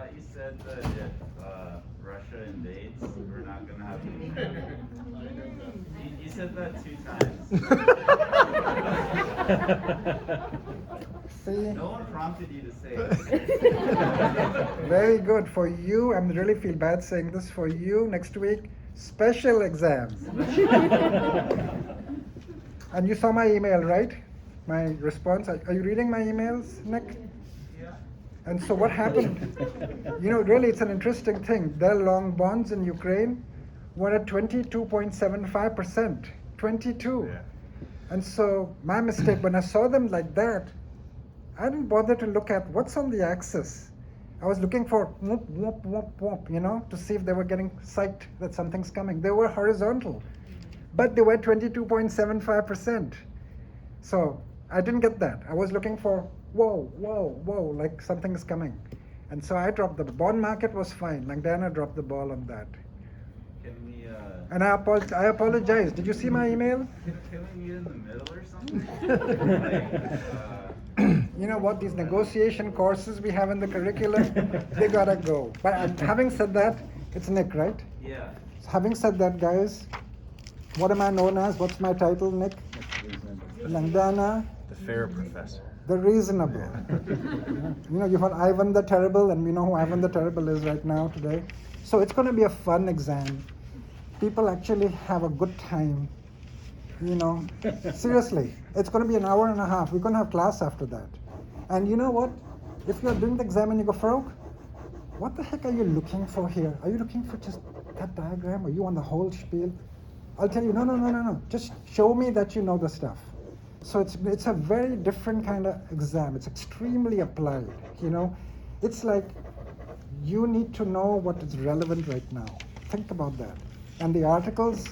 thought you said that if Russia invades, we're not going to have any trouble. You said that 2 times. See? No one prompted you to say it. Very good. For you, I really feel bad saying this, for you next week, special exams. And you saw my email, right? My response. Are you reading my emails, Nick? Yeah. And so what happened? Really, it's an interesting thing. Their long bonds in Ukraine were at 22.75%. 22. Yeah. And so my mistake, when I saw them like that, I didn't bother to look at what's on the axis. I was looking for whoop, whoop, whoop, whoop, to see if they were getting psyched that something's coming. They were horizontal, but they were 22.75%. So I didn't get that. I was looking for whoa, whoa, whoa, like something's coming. And so I dropped the bond market was fine. Langdana dropped the ball on that. Can we, And I apologize. Did you see my email? can we meet in the middle or something? You know what, these negotiation courses we have in the curriculum, they gotta go. But having said that, it's Nick, right? Yeah. So having said that, guys, what am I known as? What's my title, Nick? Langdana, The fair professor. the reasonable. You've heard Ivan the Terrible, and we know who Ivan the Terrible is right now today. So it's going to be a fun exam. People actually have a good time. Seriously, it's going to be an hour and a half. We're going to have class after that. And you know what? If you're doing the exam and you go, Farouk, what the heck are you looking for here? Are you looking for just that diagram? Are you on the whole spiel? I'll tell you, no. Just show me that you know the stuff. So it's a very different kind of exam. It's extremely applied, It's like you need to know what is relevant right now. Think about that. And the articles,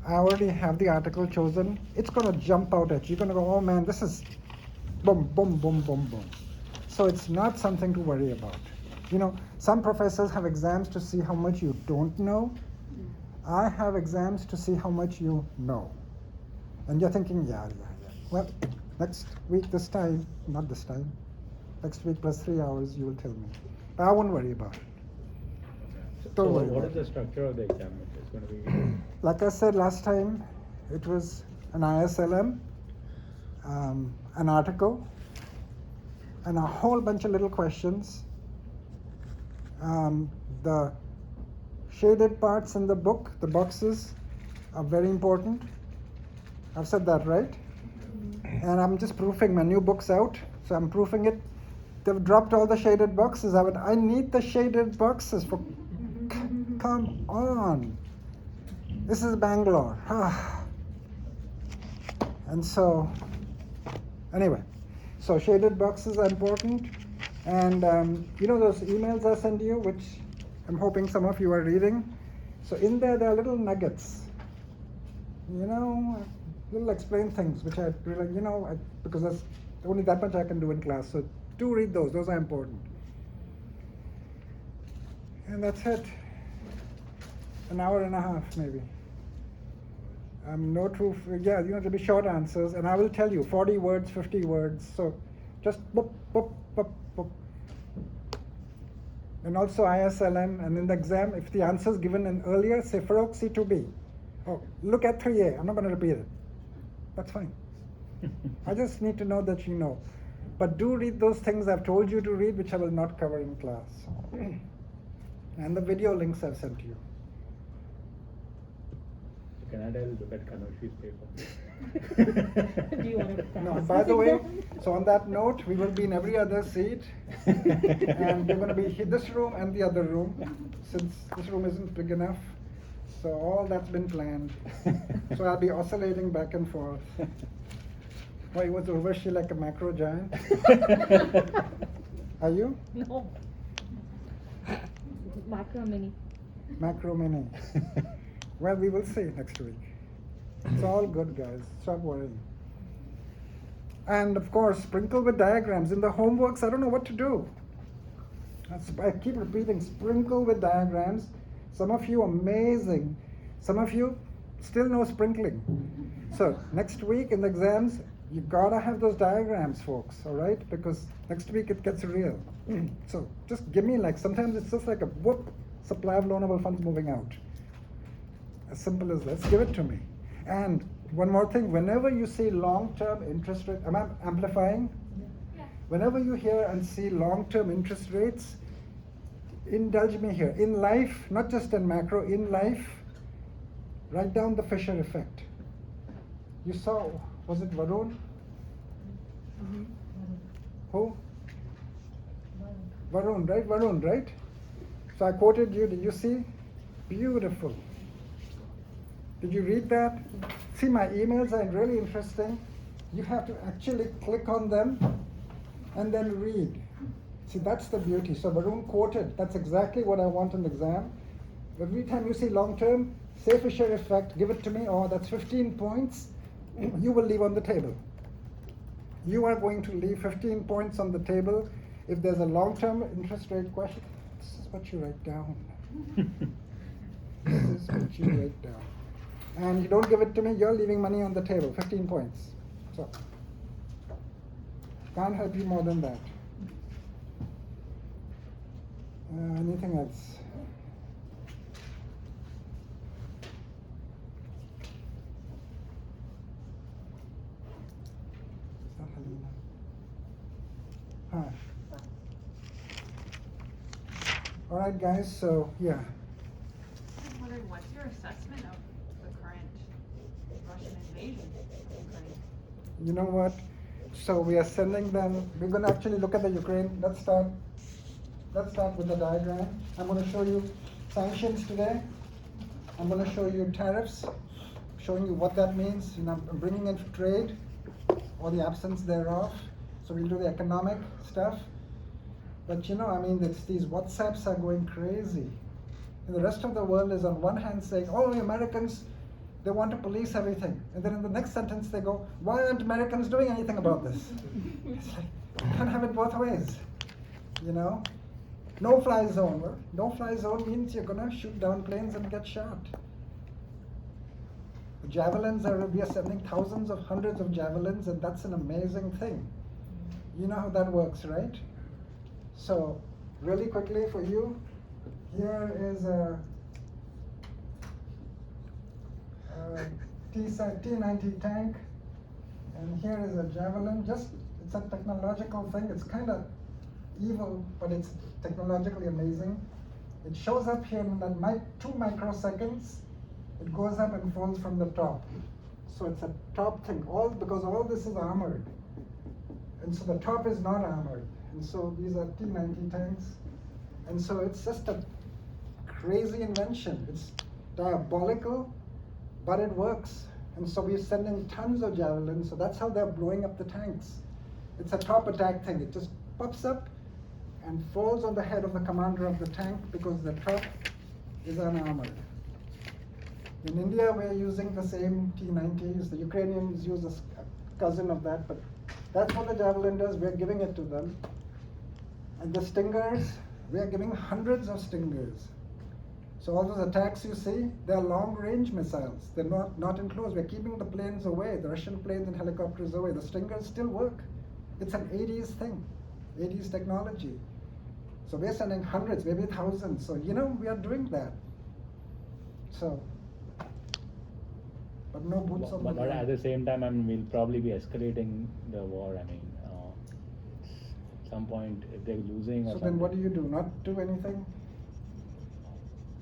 I already have the article chosen. It's going to jump out at you. You're going to go, oh man, this is boom, boom, boom, boom, boom. So it's not something to worry about. Some professors have exams to see how much you don't know. I have exams to see how much you know. And you're thinking, yeah. Well, next week, not this time, next week plus 3 hours, you will tell me. But I won't worry about it. Don't worry What about is the structure of the exam? It's going to be. Like I said last time, it was an ISLM, an article, and a whole bunch of little questions. The shaded parts in the book, the boxes, are very important. I've said that, right? And I'm just proofing my new book's out, so I'm proofing it. They've dropped all the shaded boxes. I need the shaded boxes for. Come on. This is Bangalore. And so, anyway, so shaded boxes are important. And those emails I send you, which I'm hoping some of you are reading. So in there are little nuggets. Little explain things, which I really, because there's only that much I can do in class. So do read those. Those are important. And that's it. An hour and a half, maybe. No true, there'll be short answers, and I will tell you 40 words, 50 words. So just boop, boop, boop, boop. And also ISLM, and in the exam, if the answer is given in earlier, say Farouk C2B. Oh, look at 3A. I'm not going to repeat it. That's fine. I just need to know that you know. But do read those things I've told you to read, which I will not cover in class. And the video links I've sent you. Canada will look at Kanushi's paper. Do you want to No, by the way, so on that note, we will be in every other seat. And we're going to be in this room and the other room, since this room isn't big enough. So all that's been planned. So I'll be oscillating back and forth. Why, was she like a macro giant? Are you? No. Macro mini. Macro mini. Well, we will see next week. It's all good, guys. Stop worrying. And of course, sprinkle with diagrams. In the homeworks, I don't know what to do. I keep repeating, sprinkle with diagrams. Some of you, amazing. Some of you, still no sprinkling. So next week in the exams, You gotta have those diagrams, folks, all right? Because next week it gets real. So just give me like, sometimes it's just like a whoop, supply of loanable funds moving out. As simple as that. Give it to me. And one more thing, whenever you see long-term interest rate, am I amplifying? Yeah. Whenever you hear and see long-term interest rates, indulge me here. In life, not just in macro, in life, write down the Fisher effect. You saw, was it Varun? Who? Varun, right? Varun, right? So I quoted you, did you see? Beautiful. Did you read that? See, my emails are really interesting. You have to actually click on them and then read. See, that's the beauty. So Varun quoted, that's exactly what I want in the exam. Every time you see long term, say Fisher effect, give it to me, oh, that's 15 points, you will leave on the table. You are going to leave 15 points on the table. If there's a long-term interest rate question, this is what you write down. This is what you write down. And you don't give it to me, you're leaving money on the table, 15 points. So, can't help you more than that. Anything else? Huh. All right, guys, so yeah. I was wondering, what's your assessment of the current Russian invasion of Ukraine? You know what? So we are sending them, we're going to actually look at the Ukraine. Let's start with the diagram. I'm going to show you sanctions today. I'm going to show you tariffs, showing you what that means. You know, I'm bringing in trade or the absence thereof. So we'll do the economic stuff. But you know, I mean, these WhatsApps are going crazy. And the rest of the world is on one hand saying, oh, the Americans, they want to police everything. And then in the next sentence they go, why aren't Americans doing anything about this? It's like, you can't have it both ways, you know? No-fly zone. Well, no-fly zone means you're gonna shoot down planes and get shot. The javelins we are sending thousands of hundreds of javelins, and that's an amazing thing. You know how that works, right? So, really quickly for you, here is a T-90 tank, and here is a javelin. It's a technological thing. It's kind of evil, but it's technologically amazing. It shows up here in that 2 microseconds. It goes up and falls from the top. So it's a top thing, because all this is armored. And so the top is not armored. And so these are T-90 tanks. And so it's just a crazy invention. It's diabolical, but it works. And so we're sending tons of javelins, so that's how they're blowing up the tanks. It's a top attack thing. It just pops up and falls on the head of the commander of the tank because the top is unarmored. In India, we're using the same T-90s. The Ukrainians use a cousin of that, but that's what the javelin does. We're giving it to them. And the Stingers, we are giving hundreds of Stingers. So all those attacks you see, they're long-range missiles. They're not enclosed. We're keeping the planes away, the Russian planes and helicopters away. The Stingers still work. It's an 80s thing, 80s technology. So we're sending hundreds, maybe thousands. So, you know, we are doing that. So, but no boots on the But ground. at the same time, I mean, we'll probably be escalating the war. I mean, at some point, if they're losing or So something. then what do you do? Not do anything?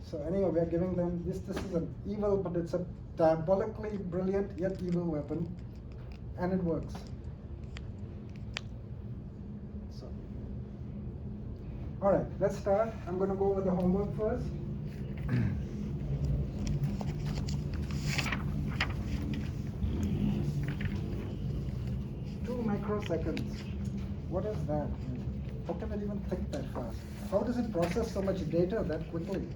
So anyway, we are giving them, this is an evil, but it's a diabolically brilliant yet evil weapon, and it works. So, all right, let's start. I'm going to go over the homework first. 2 microseconds. What is that? How can it even think that fast? How does it process so much data that quickly?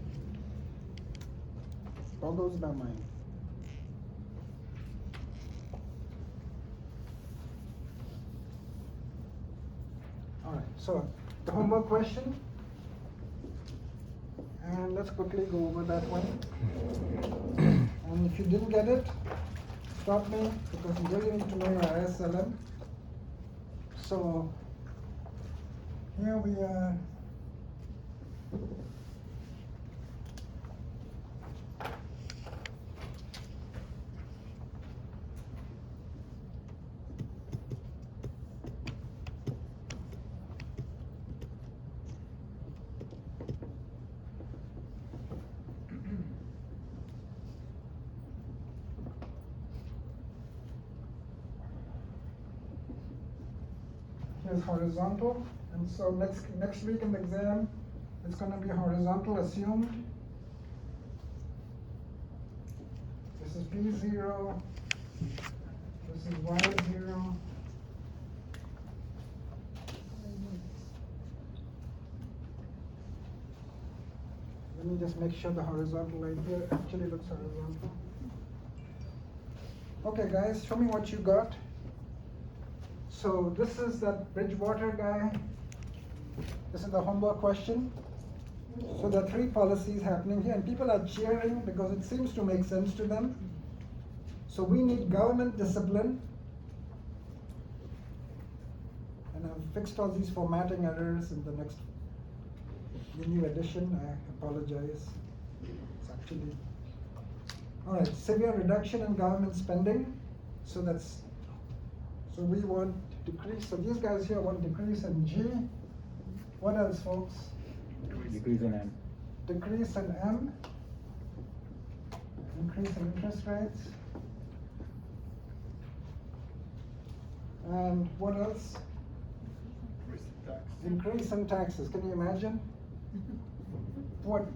Boggles my mind. All right, so the homework question, and let's quickly go over that one. And if you didn't get it, stop me because you really need to know your ISLM. So here we are. Here's horizontal, and so next week in the exam, it's going to be horizontal assumed. This is P0, this is Y0. Let me just make sure the horizontal line here actually looks horizontal. Okay guys, show me what you got. So this is that Bridgewater guy. This is the homework question. So there are three policies happening here, and people are cheering because it seems to make sense to them. So we need government discipline. And I've fixed all these formatting errors in the new edition. I apologize. It's actually, all right, severe reduction in government spending. So we want decrease. So these guys here want decrease in G. What else, folks? Decrease in M. Decrease in M. Increase in interest rates. And what else? Increase in taxes. Can you imagine? What?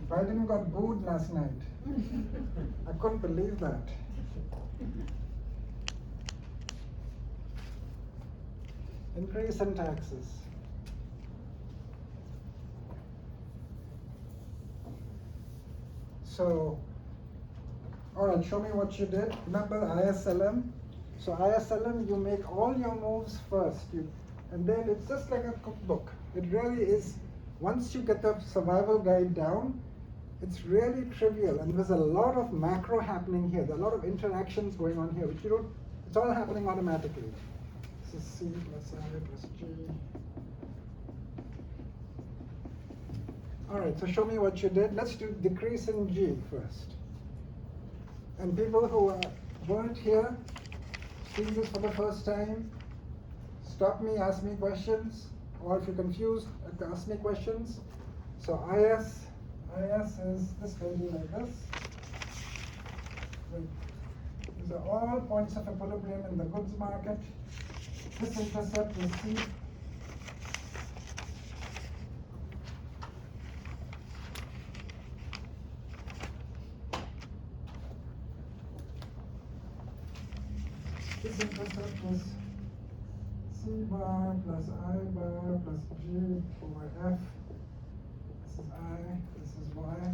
Biden got booed last night. I couldn't believe that. Increase in taxes. So, all right, show me what you did. Remember ISLM? So ISLM, you make all your moves first, and then it's just like a cookbook. It really is. Once you get the survival guide down, it's really trivial, and there's a lot of macro happening here. There are a lot of interactions going on here, which you don't. It's all happening automatically. This is C plus I plus G. All right, so show me what you did. Let's do decrease in G first. And people who weren't here, seeing this for the first time, stop me, ask me questions, or if you're confused, ask me questions. So IS is this value like this. These are all points of equilibrium in the goods market. This intercept is C. This intercept is C bar plus I bar plus G over F. This is I, this is Y.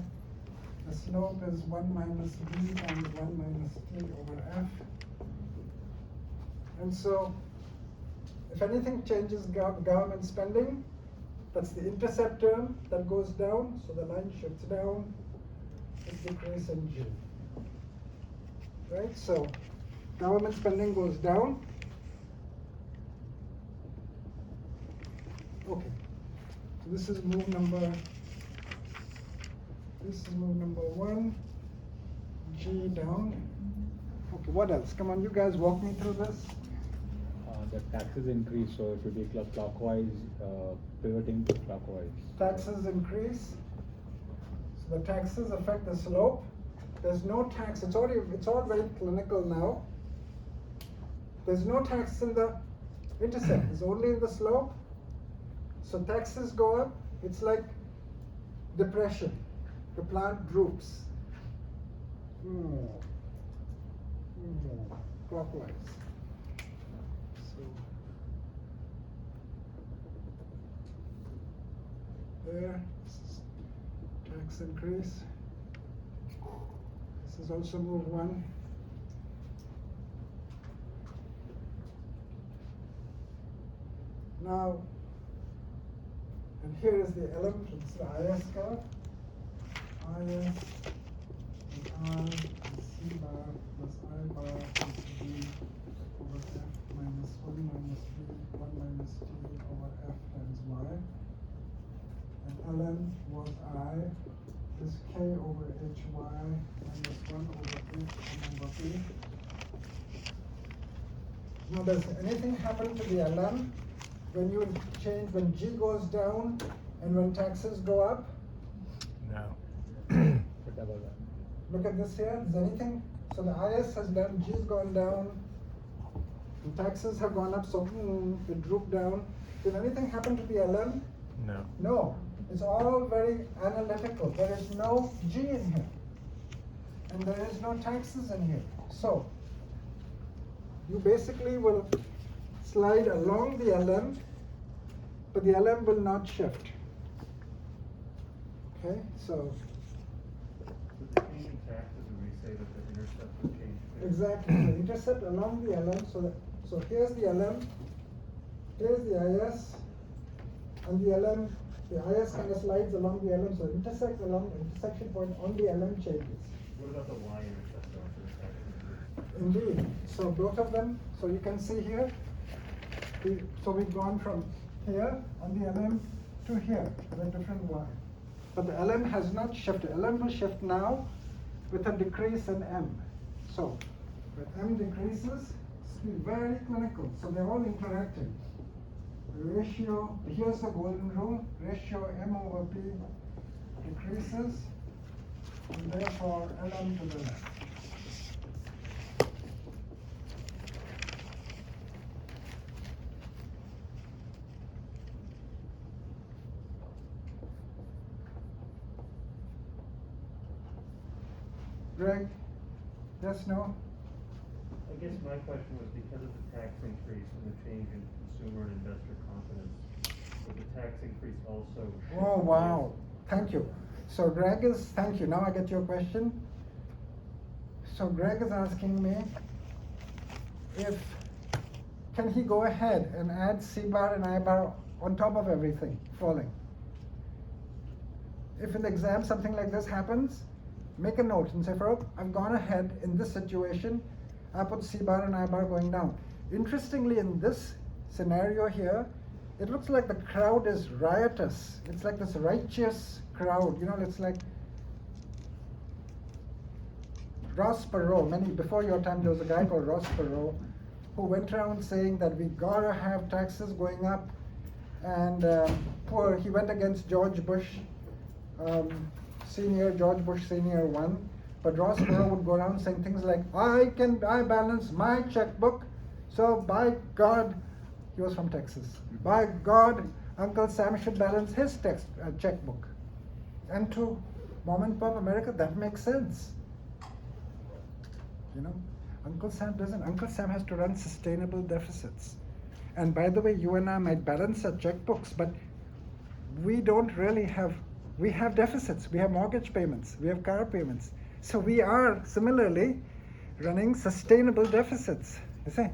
The slope is 1 minus B times 1 minus T over F. And so, if anything changes government spending, that's the intercept term that goes down, so the line shifts down, it's decrease in G. Right, so government spending goes down. Okay, so this is move number 1, G down. Okay, what else? Come on, you guys walk me through this. The taxes increase, so it will be clockwise, pivoting to clockwise. Taxes increase. So the taxes affect the slope. There's no tax. It's all very clinical now. There's no tax in the intercept. It's only in the slope. So taxes go up. It's like depression. The plant droops. Clockwise. So there, tax increase. This is also move 1. Now, and here is the element, it's the IS curve. IS and R and C bar plus I bar plus B over F minus 1 minus B, 1 minus T over F times Y. And ln was I is K over HY minus 1 over F over P. Now, does anything happen to the ln when you change, when G goes down and when taxes go up? No. Look at this here. Is anything? So the IS has done, G's gone down, and taxes have gone up, so it drooped down. Did anything happen to the ln? No. No. It's all very analytical. There is no G in here. And there is no taxes in here. So you basically will slide along the ln, but the ln will not shift. Okay, so The change in taxes, and we say that the intercept will change. exactly. So intercept along the ln. So here's the ln, here's the IS, and the ln. The IS kind of slides along the ln, so intersect along the intersection point on the ln changes. What about the y-intercept though for the tax increase? Indeed. So both of them, so you can see here, so we've gone from here on the LM to here, with a different y. But the LM has not shifted. LM will shift now with a decrease in M. So when M decreases, it's very clinical. So they're all interacting. Ratio, here's the golden rule, ratio M over P decreases, and therefore LM to the left. Greg? Yes, no? I guess my question was because of the tax increase and the change in consumer and investor confidence, would the tax increase also? Oh, wow. Thank you. So Greg is, thank you. Now I get your question. So Greg is asking me if, can he go ahead and add C bar and I bar on top of everything falling? If in the exam something like this happens, make a note and say, Farooq, I've gone ahead in this situation, I put C bar and I bar going down. Interestingly, in this scenario here, it looks like the crowd is riotous. It's like this righteous crowd, you know, it's like Ross Perot, before your time there was a guy called Ross Perot who went around saying that we gotta have taxes going up, and he went against George Bush Senior, George Bush Senior won, but Ross Perot would go around saying things like, I balance my checkbook, so by God, he was from Texas, by God, Uncle Sam should balance his checkbook. And to mom and pop America, that makes sense. You know, Uncle Sam doesn't. Uncle Sam has to run sustainable deficits. And by the way, you and I might balance our checkbooks, but we don't really have, we have deficits. We have mortgage payments. We have car payments. So we are similarly running sustainable deficits. You see, a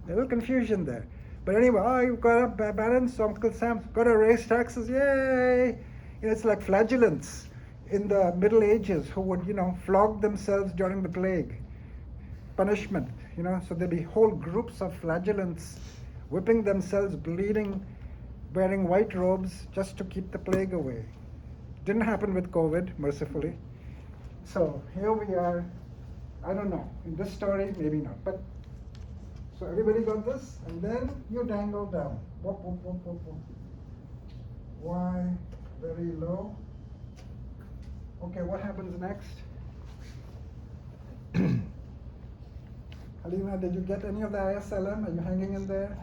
little confusion there. But anyway, you've got a balance, so Uncle Sam's got to raise taxes, yay! You know, it's like flagellants in the Middle Ages who would, flog themselves during the plague. Punishment, so there'd be whole groups of flagellants whipping themselves, bleeding, wearing white robes just to keep the plague away. Didn't happen with COVID, mercifully. So here we are, I don't know, in this story, maybe not, but so everybody got this, and then you dangle down. Whoop, whoop, whoop, whoop, whoop. Y very low. Okay, what happens next? Halima, did you get any of the ISLM? Are you hanging in there?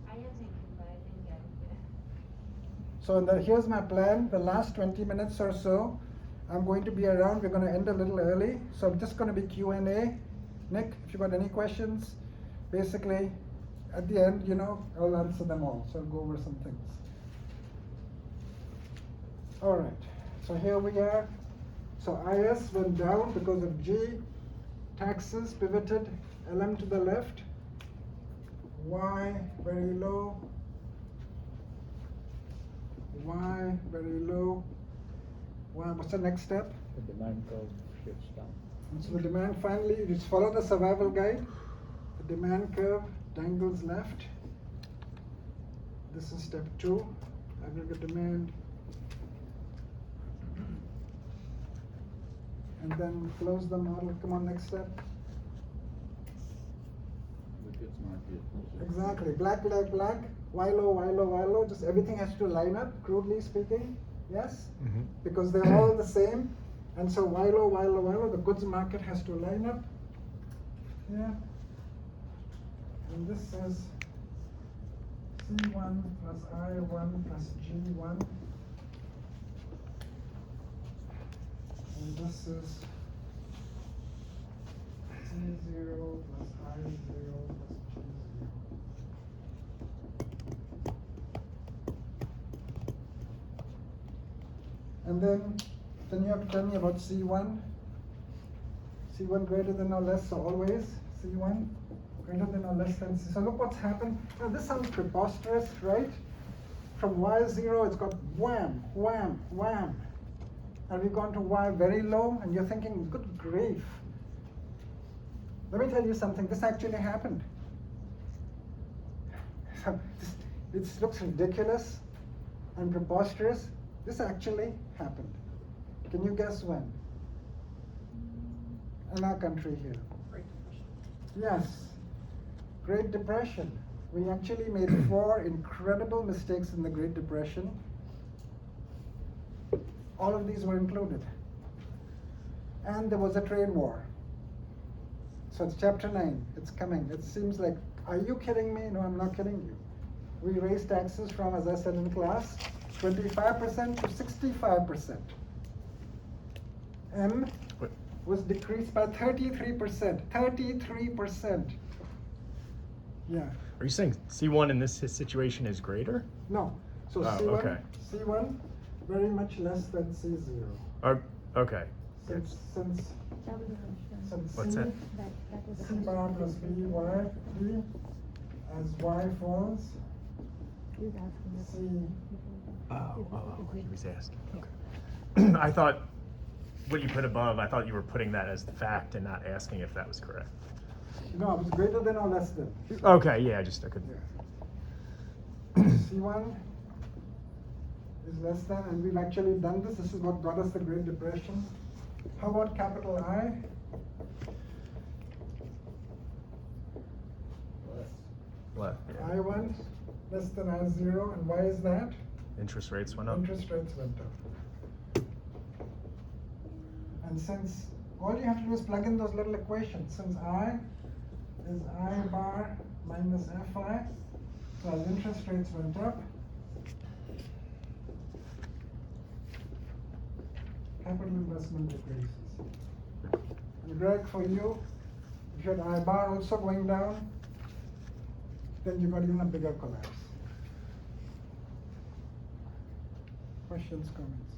I am thinking, but I didn't get it. So here's my plan. The last 20 minutes or so, I'm going to be around. We're going to end a little early. So I'm just going to be Q&A. Nick, if you got any questions, basically, at the end, I'll answer them all. So I'll go over some things. All right. So here we are. So IS went down because of G. Taxes pivoted, LM to the left, Y very low, Y very low. Y, what's the next step? The demand curve shifts down. And so the demand finally, you just follow the survival guide. The demand curve dangles left. This is step 2, aggregate demand. And then close the model. Come on, next step. The goods market. Exactly. Black, black, black. Y low, Y low, Y low. Just everything has to line up, crudely speaking. Yes? Mm-hmm. Because they're all the same. And so Y low, Y low, Y low. The goods market has to line up. Yeah. And this is C1 plus I1 plus G1. And this is C0 plus I0 plus G0. And then you have to tell me about C1. C1 greater than or less, so always C1 greater than or less than C. So look what's happened. Now this sounds preposterous, right? From Y0, it's got wham, wham, wham. And we've gone to Y very low, and you're thinking, good grief. Let me tell you something, this actually happened. So this looks ridiculous and preposterous. This actually happened. Can you guess when? In our country here. Yes, Great Depression. We actually made 4 incredible mistakes in the Great Depression. All of these were included. And there was a trade war. So it's chapter 9, it's coming. It seems like, are you kidding me? No, I'm not kidding you. We raised taxes from, as I said in class, 25% to 65%. M was decreased by 33%. 33%. Yeah. Are you saying C1 in this situation is greater? No. So Oh, C1, okay. C1, very much less than C0. Okay. Since What's C, that? C bar plus B, Y, B, as Y falls, C. Oh, he was asking. Okay. I thought what you put above, I thought you were putting that as the fact and not asking if that was correct. No, it's greater than or less than. Okay, yeah, I couldn't. Yeah. C1 is less than, and we've actually done this. This is what got us the Great Depression. How about capital I? What? Yeah. I1 less than I0, and why is that? Interest rates went up. Interest rates went up. And since all you have to do is plug in those little equations, since I is I bar minus Fi, so as interest rates went up, capital investment decreases. And Greg, for you, if you had I bar also going down, then you got even a bigger collapse. Questions, comments?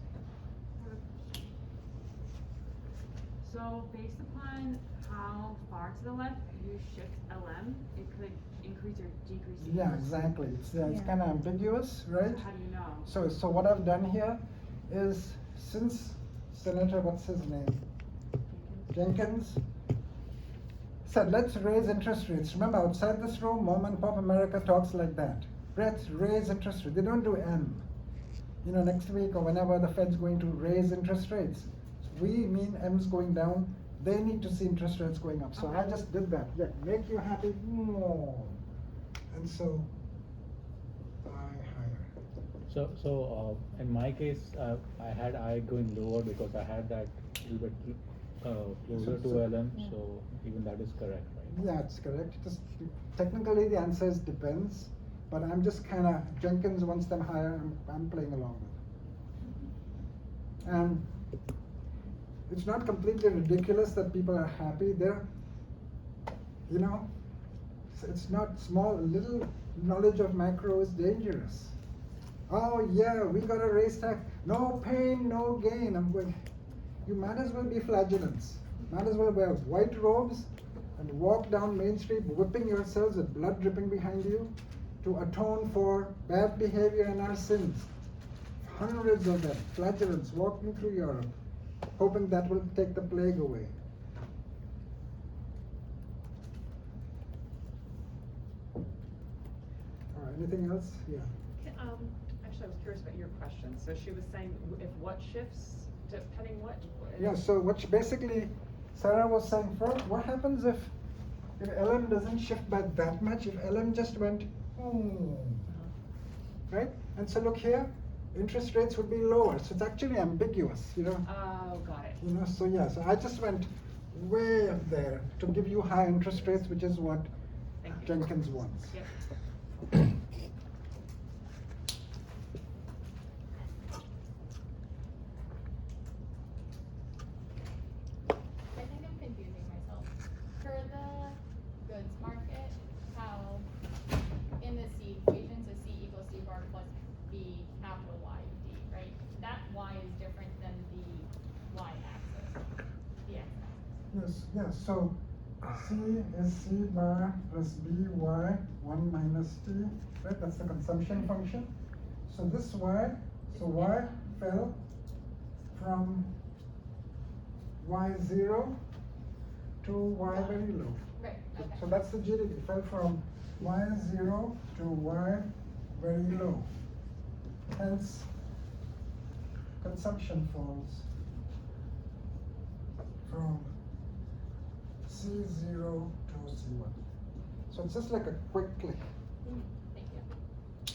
So based upon how far to the left you shift LM, it could increase or decrease the Yeah, interest. exactly. It's kind of ambiguous, right? So how do you know? So what I've done here is, since Senator, what's his name? Jenkins said, let's raise interest rates. Remember, outside this room, Mom and Pop America talks like that. Let's raise interest rates. They don't do M. You know, next week or whenever the Fed's going to raise interest rates. We mean M's going down. They need to see interest rates going up. So I just did that. Yeah, make you happy. And so I higher. So in my case, I had I going lower because I had that little bit closer to LM. So even that is correct, right? Yeah, it's correct. Just technically the answer is depends, but I'm just kind of, Jenkins wants them higher. I'm playing along with it. And it's not completely ridiculous that people are happy. They're, you know, it's not small. Little knowledge of macro is dangerous. Oh yeah, we got to raise tax. No pain, no gain. I'm going, you might as well be flagellants. Might as well wear white robes and walk down Main Street whipping yourselves with blood dripping behind you to atone for bad behavior and our sins. Hundreds of them, flagellants walking through Europe, hoping that will take the plague away. Anything else? Yeah. Actually, I was curious about your question. So she was saying if what shifts, depending what? Yeah, so basically, Sarah was saying, first, what happens if LM doesn't shift by that much, if LM just went, right? And so look here, interest rates would be lower, so it's actually ambiguous, you know? Oh, got it. You know, so yeah, so I just went way up there to give you high interest rates, which is what Thank you. Jenkins wants. Yep. I think I'm confusing myself. For the goods market, how in the C equation, so C equals C bar plus B capital Y D, right? That Y is different than the Y axis, the X axis. Yes, yes, so C is C bar plus BY, 1 minus T, right? That's the consumption function. So this Y, so Y fell from Y0 to Y very low. Right, So- okay. So that's the GDP, fell from Y0 to Y very low. Hence, consumption falls from C0 to C1. So it's just like a quick click. Thank you.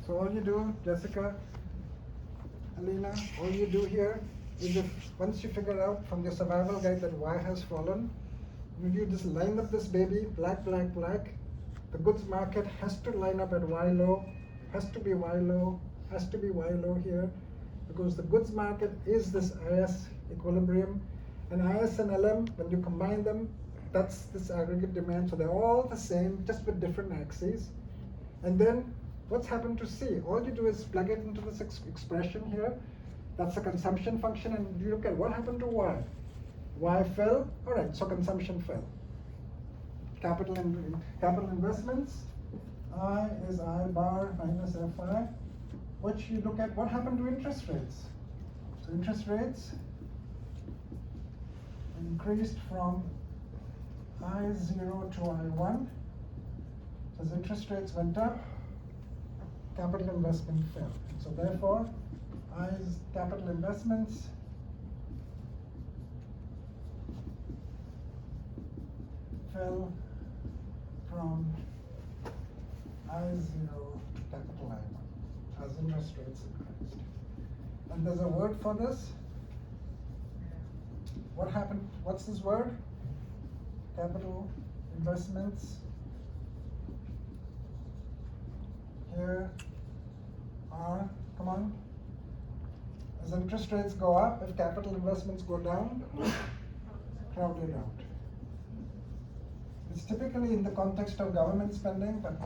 So all you do, Jessica, Alina, all you do here is if once you figure out from your survival guide that Y has fallen, you just line up this baby, black, black, black. The goods market has to line up at Y low, has to be Y low, has to be Y low here, because the goods market is this IS equilibrium. And IS and LM, when you combine them, that's this aggregate demand. So they're all the same, just with different axes. And then what's happened to C? All you do is plug it into this expression here. That's a consumption function, and you look at what happened to Y. Y fell, all right, so consumption fell. Capital investments, I is I bar minus Fi, which you look at what happened to interest rates. So interest rates increased from I0 to I1. So as interest rates went up, capital investment fell. So therefore, I's capital investments fell from I0 to capital I1 as interest rates increased. And there's a word for this. What happened? What's this word? Capital investments here are, come on. As interest rates go up, if capital investments go down, crowded out. It's typically in the context of government spending, but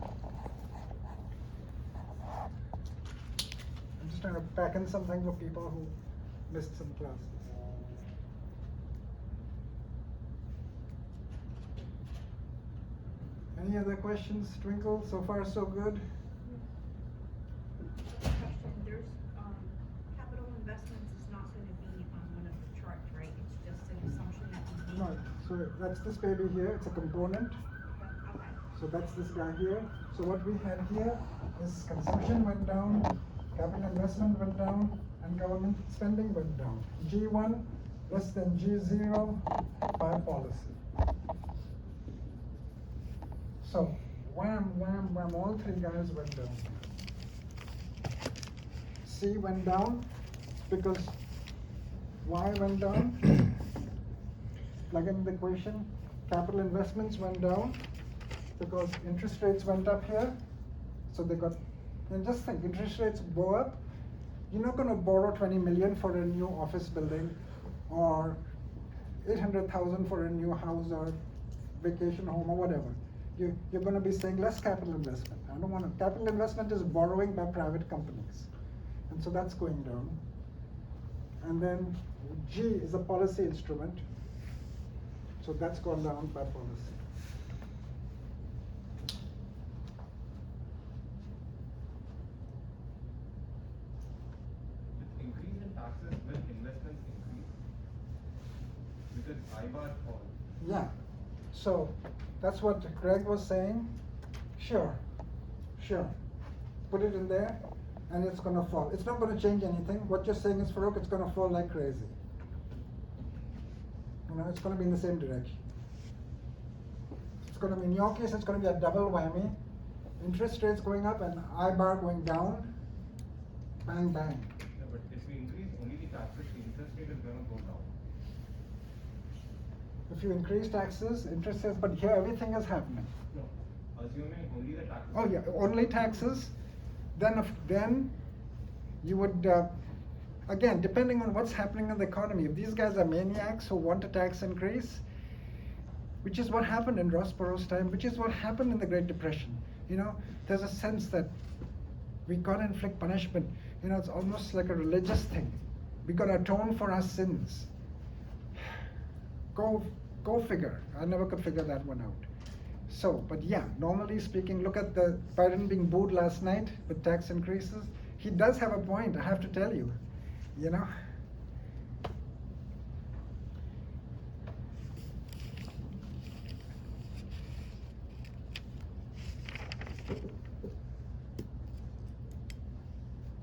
I'm just trying to pack in something for people who missed some classes. Any other questions, Twinkle? So far, so good? Question, there's, capital investments is not gonna be on one of the charts, right? It's just an assumption that we No, made. so that's this baby here, it's a component. Okay. So that's this guy here. So what we had here is consumption went down, capital investment went down, and government spending went down. G1 less than G0 by policy. So wham, wham, wham, all three guys went down. C went down because Y went down. Plug in the equation. Capital investments went down because interest rates went up here. So they got, and just think, interest rates go up. You're not going to borrow 20 million for a new office building or 800,000 for a new house or vacation home or whatever. You're going to be saying less capital investment. I don't want to, capital investment is borrowing by private companies. And so that's going down. And then G is a policy instrument. So that's gone down by policy. With increase in taxes, will investments increase? Because IBAR falls. Yeah. So that's what Greg was saying. Sure. Put it in there, and it's gonna fall. It's not gonna change anything. What you're saying is, Farouk, it's gonna fall like crazy. It's gonna be in the same direction. It's gonna be, in your case, it's gonna be a double whammy. Interest rates going up and I-bar going down. Bang, bang. Yeah, but if we increase only the taxes, the interest rate is gonna go down. If you increase taxes, interest rates, but here everything is happening. No, assuming only the taxes. Oh yeah, only taxes, then you would, again, depending on what's happening in the economy, if these guys are maniacs who want a tax increase, which is what happened in Ross Perot's time, which is what happened in the Great Depression. There's a sense that we gotta inflict punishment. It's almost like a religious thing. We gotta atone for our sins. Go figure. I never could figure that one out. So, but yeah, normally speaking, look at the Biden being booed last night with tax increases. He does have a point, I have to tell you.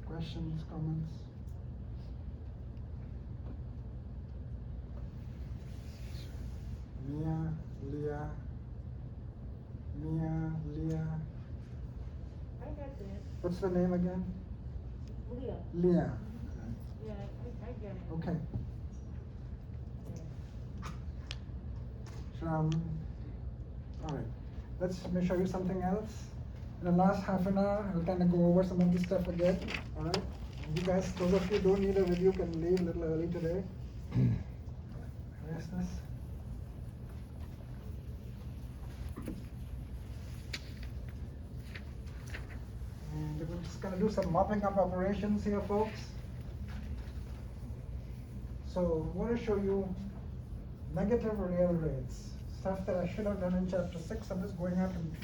Questions, comments? Mia, Leah. I got that. What's the name again? Leah. Leah. Yeah, I get it. Okay. All right. Let me show you something else. In the last half an hour, I'll kind of go over some of this stuff again. All right. You guys, those of you who don't need a review, can leave a little early today. Where's this? And we're just going to do some mopping up operations here, folks. So I want to show you negative real rates, stuff that I should have done in chapter 6. I'm just going out and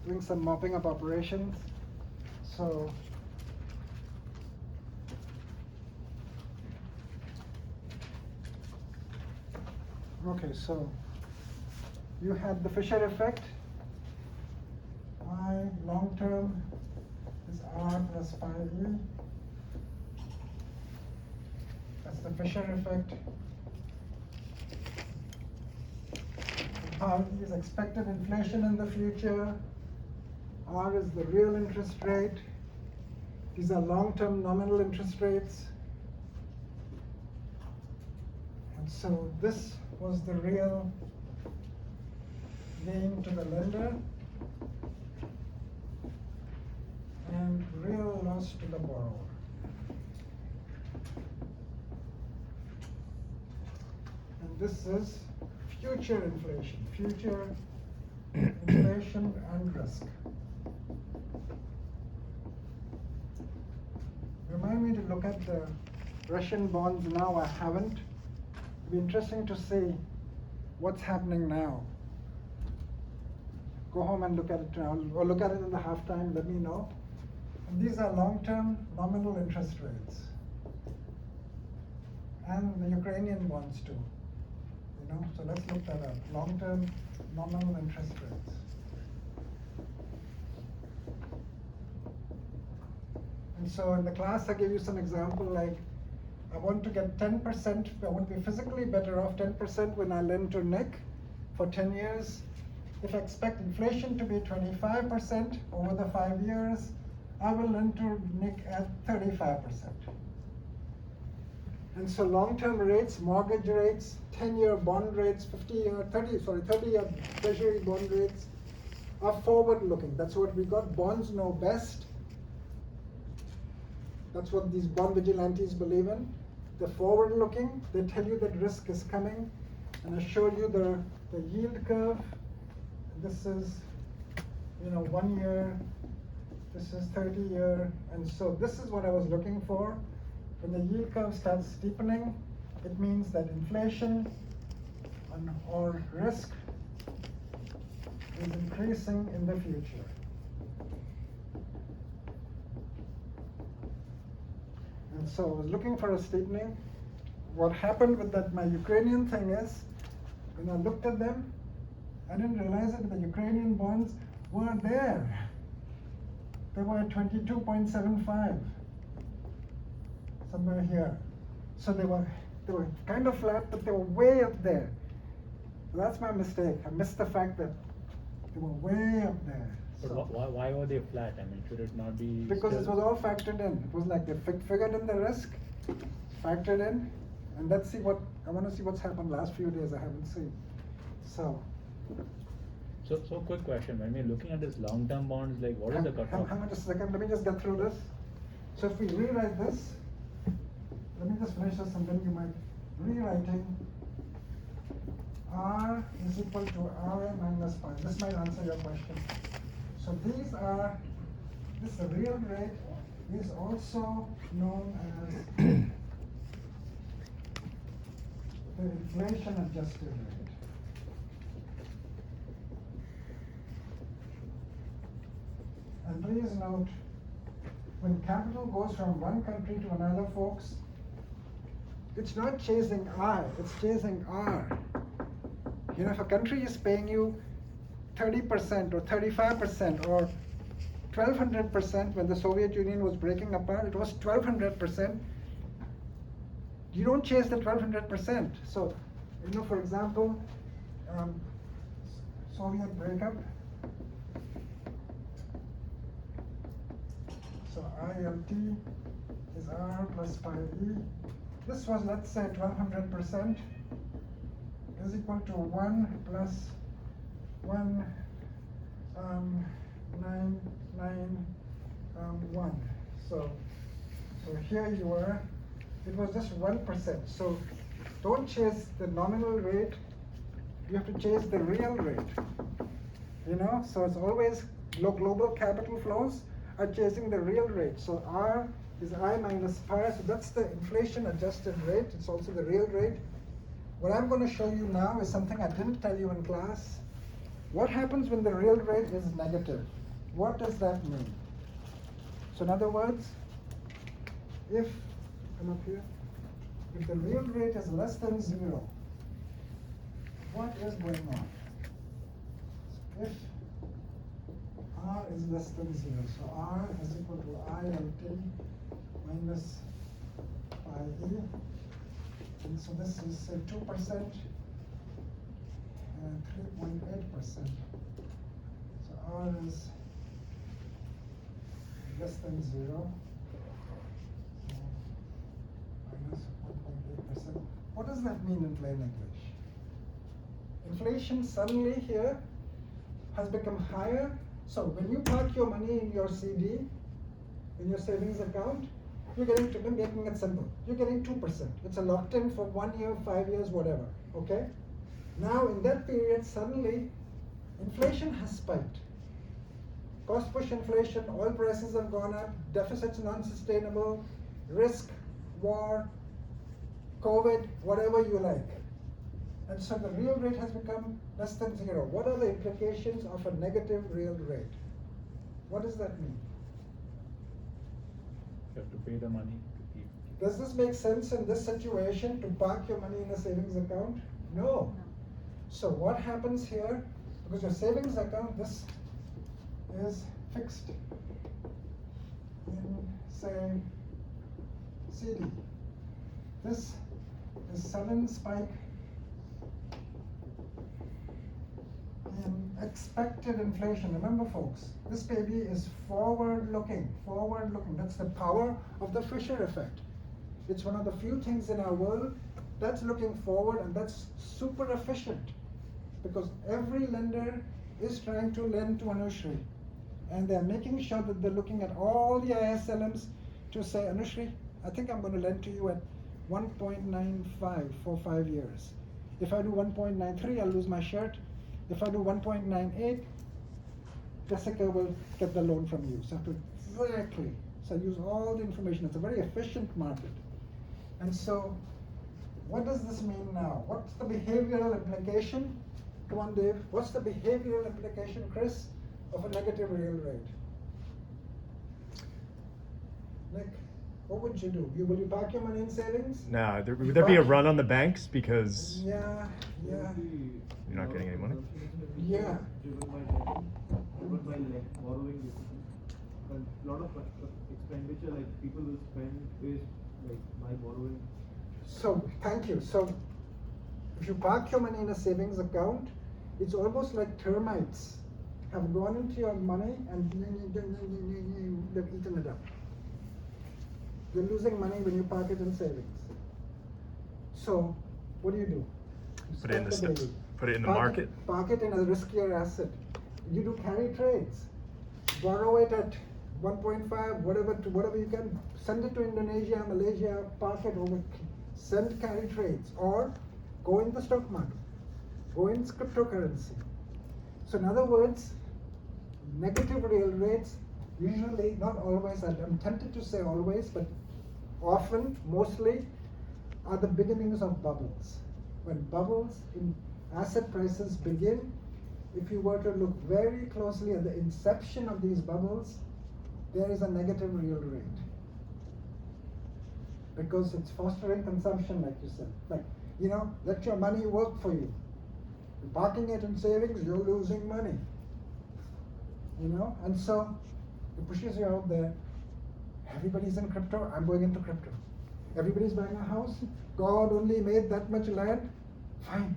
doing some mopping up operations. So okay, so you had the Fisher effect. I long term is R plus 5E. That's the Fisher effect. R is expected inflation in the future. R is the real interest rate. These are long-term nominal interest rates. And so this was the real gain to the lender and real loss to the borrower. And this is future inflation and risk. Remind me to look at the Russian bonds now. I haven't. It'd be interesting to see what's happening now. Go home and look at it now, or look at it in the halftime, let me know. And these are long-term nominal interest rates. And the Ukrainian bonds too. So let's look that up. Long-term nominal interest rates. And so in the class, I gave you some example like, I want to get 10%, I want to be physically better off 10% when I lend to Nick for 10 years. If I expect inflation to be 25% over the 5 years, I will lend to Nick at 35%. And so long-term rates, mortgage rates, 10-year bond rates, 30-year treasury bond rates are forward-looking. That's what we got. Bonds know best. That's what these bond vigilantes believe in. They're forward-looking. They tell you that risk is coming. And I showed you the yield curve. This is, 1 year. This is 30-year. And so this is what I was looking for. When the yield curve starts steepening, it means that inflation or risk is increasing in the future. And so I was looking for a steepening. What happened with that, my Ukrainian thing is, when I looked at them, I didn't realize it, but the Ukrainian bonds were there. They were at 22.75, somewhere here. So they were kind of flat, but they were way up there. So that's my mistake. I missed the fact that they were way up there. But So- why were they flat? I mean, should it not be? Because it still- was all factored in. It was like they figured in the risk, factored in, and let's see what, I want to see what's happened last few days I haven't seen. So. So quick question, when we're looking at this long-term bonds, like what is the cutoff? Hang on just a second, let me just get through this. So if we rewrite this, let me just finish this and then you might, rewriting R is equal to RA minus pi. This might answer your question. So this the real rate is also known as the inflation adjusted rate. And please note, when capital goes from one country to another, folks, it's not chasing I, it's chasing R. You know, if a country is paying you 30% or 35% or 1200%, when the Soviet Union was breaking apart, it was 1200%. You don't chase the 1200%. So, you know, for example, Soviet breakup. So ILT is R plus pi E. This was, let's say, 1200% is equal to 1 plus 1,991. So here you are. It was just 1%. So don't chase the nominal rate. You have to chase the real rate. You know, so it's always global capital flows are chasing the real rate. So R is I minus pi, so that's the inflation adjusted rate. It's also the real rate. What I'm going to show you now is something I didn't tell you in class. What happens when the real rate is negative? What does that mean? So in other words, if, come up here, if the real rate is less than 0, what is going on? If R is less than 0, so R is equal to ILT minus pi E, and so this is say 2% and 3.8%. So R is less than 0, so minus 1.8%. What does that mean in plain English? Inflation suddenly here has become higher. So when you park your money in your CD, in your savings account, you're getting, to making it simple, you're getting 2%. It's a locked in for 1 year, 5 years, whatever, okay? Now in that period, suddenly, inflation has spiked. Cost push inflation, oil prices have gone up, deficits non-sustainable, risk, war, COVID, whatever you like. And so the real rate has become less than 0. What are the implications of a negative real rate? What does that mean? You have to pay the money to keep. Does this make sense in this situation to park your money in a savings account? No. So what happens here, because your savings account, this is fixed in, say, CD. This is sudden spike in expected inflation. Remember folks, this baby is forward-looking. That's the power of the Fisher effect. It's one of the few things in our world that's looking forward, and that's super efficient because every lender is trying to lend to Anushri, and they're making sure that they're looking at all the ISLMs to say, Anushri, I think I'm going to lend to you at 1.95 for 5 years. If I do 1.93, I'll lose my shirt. If I do 1.98, Jessica will get the loan from you. So exactly. So use all the information. It's a very efficient market. And so, what does this mean now? What's the behavioral implication? Come on, Dave. What's the behavioral implication, Chris, of a negative real rate? Nick, what would you do? Will you park your money in savings? No, would there be a run on the banks because Yeah. you're not getting any money? Yeah. even while like borrowing basically. And a lot of expenditure like people will spend based like by borrowing. So, thank you. So, if you park your money in a savings account, it's almost like termites have gone into your money and they've eaten it up. You're losing money when you park it in savings. So, what do? You Put it in spend the daily. put it in the Park market. Park it in a riskier asset. You do carry trades. Borrow it at 1.5, whatever you can. Send it to Indonesia, Malaysia, park it over. Send carry trades or go in the stock market. Go in cryptocurrency. So in other words, negative real rates usually, not always, I'm tempted to say always, but often, mostly, are the beginnings of bubbles. When bubbles in asset prices begin, if you were to look very closely at the inception of these bubbles, there is a negative real rate. Because it's fostering consumption, like you said. Like, let your money work for you. You're parking it in savings, you're losing money. And so it pushes you out there. Everybody's in crypto, I'm going into crypto. Everybody's buying a house. God only made that much land. Fine,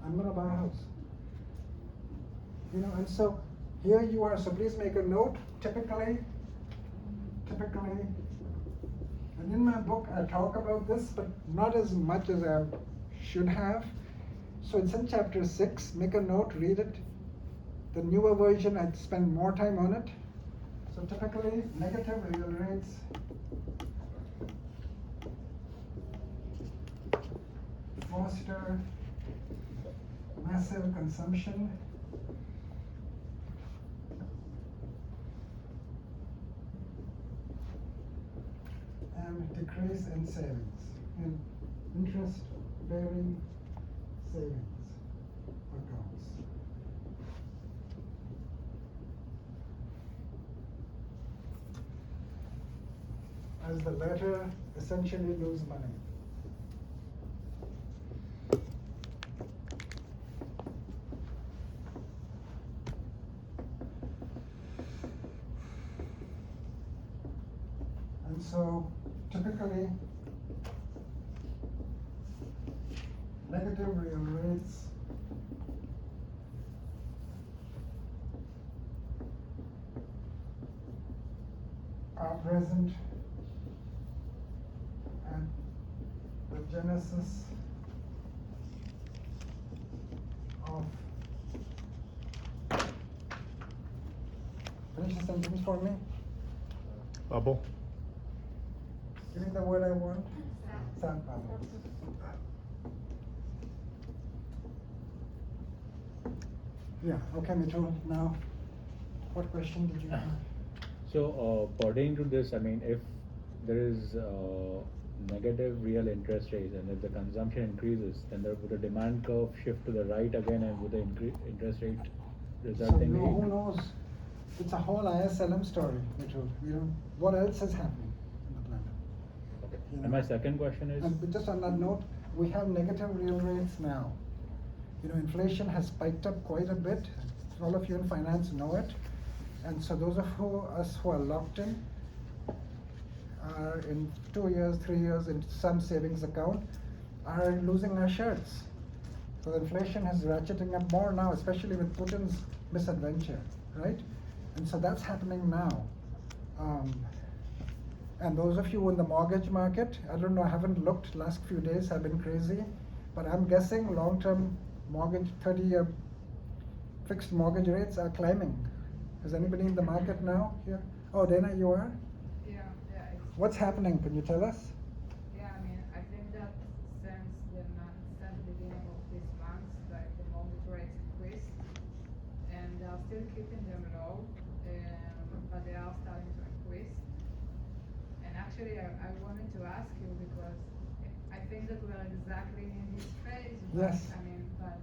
I'm gonna buy a house. And so here you are. So please make a note. Typically, and in my book I talk about this, but not as much as I should have. So it's in chapter 6. Make a note, read it. The newer version, I'd spend more time on it. So typically, negative real rates foster massive consumption and decrease in savings, in interest-bearing savings accounts. As the latter essentially lose money. And so typically negative real rates are present at the genesis of, finish the sentence for me. Bubble. Give me the word I want. Sad bubbles. Yeah, okay, Mitchell. Now, what question did you have? So, pertaining to this, I mean, if there is negative real interest rates and if the consumption increases, then would the demand curve shift to the right again, and would the interest rate resulting So, who in... knows? It's a whole ISLM story, Mitchell. What else is happening in the planet? Okay. And my second question is... And just on that note, we have negative real rates now. Inflation has spiked up quite a bit. All of you in finance know it. And so those of us who are locked in are in 2 years, 3 years in some savings account are losing our shirts. So inflation is ratcheting up more now, especially with Putin's misadventure, right? And so that's happening now. And those of you in the mortgage market, I don't know, I haven't looked, last few days have been crazy, but I'm guessing long-term mortgage, 30-year fixed mortgage rates are climbing. Is anybody in the market now here? Oh, Dana, you are? Yeah. What's happening? Can you tell us? Yeah, I think that since the beginning of this month, like the mortgage rates increased, and they are still keeping them low, but they are starting to increase. And actually, I wanted to ask you because I think that we are exactly in this phase. But, Yes. but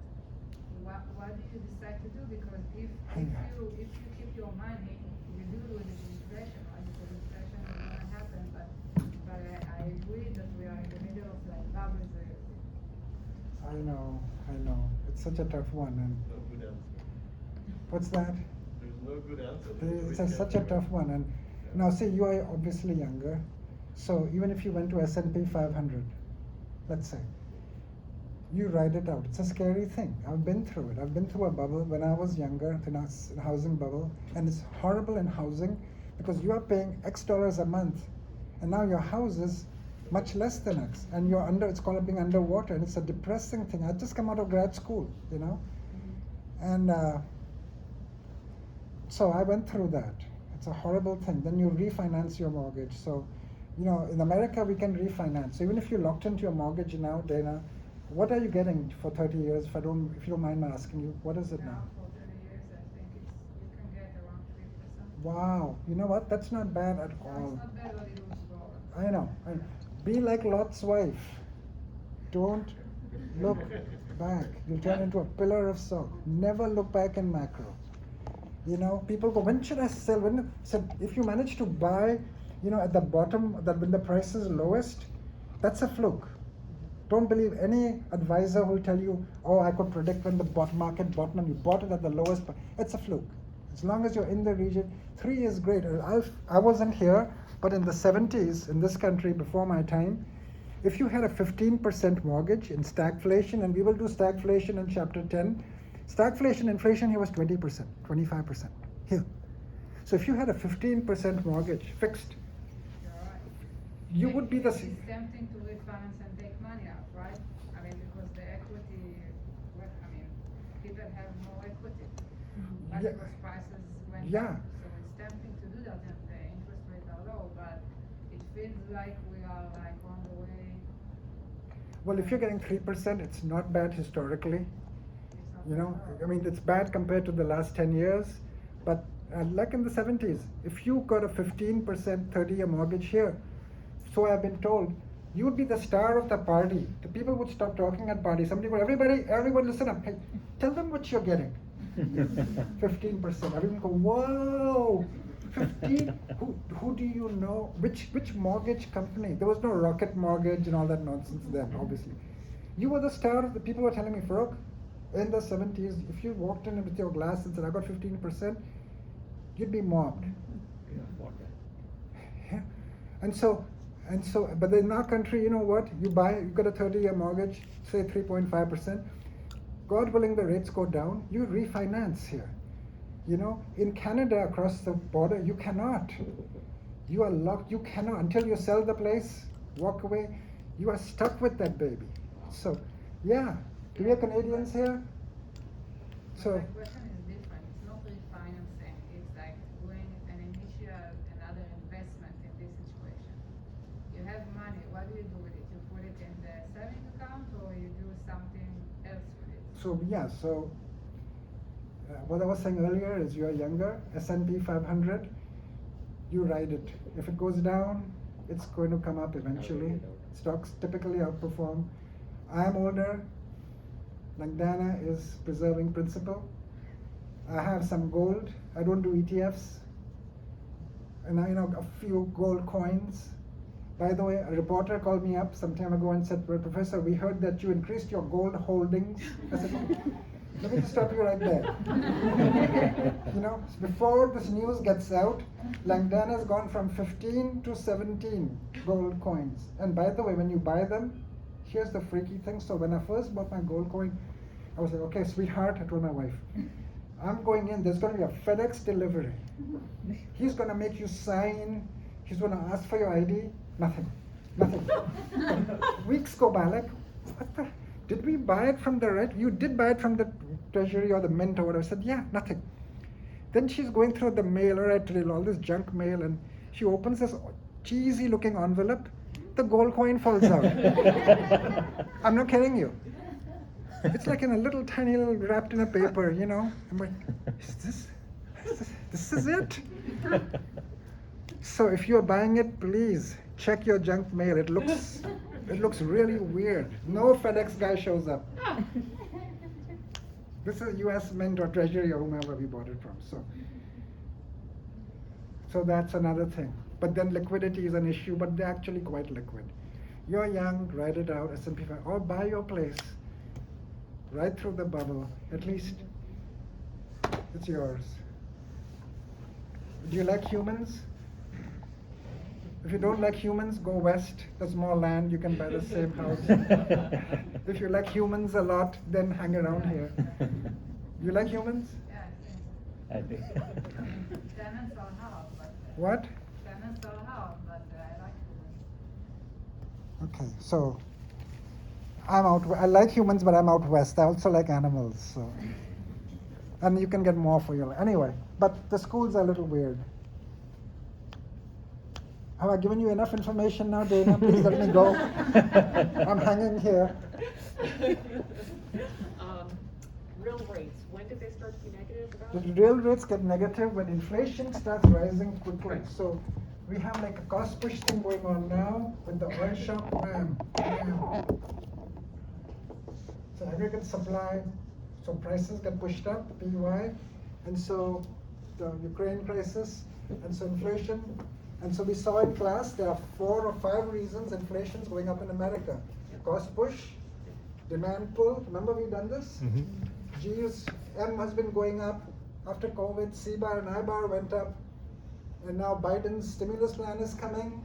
what do you decide to do? Because if you keep your money, you do lose inflation, right? Because inflation is going to happen. But I agree that we are in the middle of like bubbles. I know. It's such a tough one. And No good answer. what's that? There's no good answer. It's such a tough one. And now, see, you are obviously younger. So even if you went to S&P 500, let's say, you ride it out. It's a scary thing. I've been through it. I've been through a bubble when I was younger, a housing bubble, and it's horrible in housing because you are paying X dollars a month, and now your house is much less than X, and you're under. It's called being underwater, and it's a depressing thing. I just come out of grad school, you know, and so I went through that. It's a horrible thing. Then you refinance your mortgage. So, you know, in America we can refinance. So even if you locked into your mortgage now, Dana, what are you getting for 30 years? If you don't mind my asking you, what is it now? For 30 years, I think you can get around 3%. Wow, you know what? That's not bad at No, all. it's not bad, but it was lower. I know. Be like Lot's wife. Don't look back. You'll turn into a pillar of salt. Never look back in macro. You know, people go, when should I sell? So if you manage to buy, you know, at the bottom, that when the price is lowest, that's a fluke. Don't believe any advisor who will tell you, oh, I could predict when the market bottom and you bought it at the lowest. It's a fluke. As long as you're in the region, 3 is great. I wasn't here, but in the 70s, in this country, before my time, if you had a 15% mortgage in stagflation, and we will do stagflation in chapter 10, stagflation inflation here was 20%, 25% here. So if you had a 15% mortgage fixed, You're right. you would be the It's tempting to refinance and take money out, right? I mean, because the equity, people have more equity. But Yeah. because prices went Yeah. up, so it's tempting to do that, and the interest rates are low, but it feels like we are like on the way. well, if you're getting 3%, it's not bad historically. It's not You know, bad. I mean, it's bad compared to the last 10 years, but like in the 70s, if you got a 15% 30-year mortgage here, so I've been told, you would be the star of the party. The people would stop talking at parties. Somebody would, everyone listen up. Hey, tell them what you're getting. 15%. Everyone go, whoa, 15? Who do you know? Which mortgage company? There was no Rocket Mortgage and all that nonsense then, obviously. You were the star of the people were telling me, Farooq, in the 70s, if you walked in with your glass and said, I got 15%, you'd be mobbed. Yeah. And so, but in our country, you know what? You got a 30-year mortgage, say 3.5%. God willing, the rates go down. You refinance here. You know, in Canada, across the border, you cannot. You are locked. You cannot until you sell the place, walk away. You are stuck with that baby. So, yeah. Do we have Canadians here? So. My question is different. It's not refinancing. It's like doing another investment in this situation. You have money. What do you do with it? You put it in the savings account, or you do something else with it? So yeah, what I was saying earlier is you're younger, S&P 500, you ride it. If it goes down, it's going to come up eventually. Stocks typically outperform. I'm older. Langdana is preserving principal. I have some gold. I don't do ETFs. And I know a few gold coins. By the way, a reporter called me up some time ago and said, well, Professor, we heard that you increased your gold holdings. I said, let me just stop you right there. You know, before this news gets out, Langdana has gone from 15 to 17 gold coins. And by the way, when you buy them, here's the freaky thing. So when I first bought my gold coin, I was like, okay, sweetheart, I told my wife, I'm going in, there's going to be a FedEx delivery. He's going to make you sign, he's going to ask for your ID. Nothing. Weeks go by, like, what the? Did we buy it from the red? You did buy it from the treasury or the mint or whatever. I said, yeah, nothing. Then she's going through the mail, all this junk mail, and she opens this cheesy looking envelope. The gold coin falls out. I'm not kidding you. It's like in a little tiny little wrapped in a paper, you know. I'm like, this is it? So if you're buying it, please check your junk mail. It looks really weird. No FedEx guy shows up. This is US Mint or Treasury or whomever we bought it from. So that's another thing. But then liquidity is an issue, but they're actually quite liquid. You're young, ride it out, S&P 500, or buy your place. Right through the bubble, at least it's yours. Do you like humans? If you don't like humans, go west. There's more land. You can buy the same house. If you like humans a lot, then hang around here. You like humans? Yeah, I think so. I think. Tenants are hard, but. What? Tenants are hard, but I like them. Okay, so I'm out. I like humans, but I'm out west. I also like animals. So, and you can get more for your anyway. But the schools are a little weird. Have I given you enough information now, Dana? Please let me go. I'm hanging here. Real rates, when did they start to be negative about? The real rates get negative when inflation starts rising quickly. So we have like a cost push thing going on now with the oil shock. Bam, bam. So aggregate supply, so prices get pushed up, PY, and so the Ukraine crisis, and so inflation. And so we saw in class there are 4 or 5 reasons inflation is going up in America. Cost push, demand pull. Remember we've done this? G's, M has been going up after COVID. C bar and I bar went up, and now Biden's stimulus plan is coming,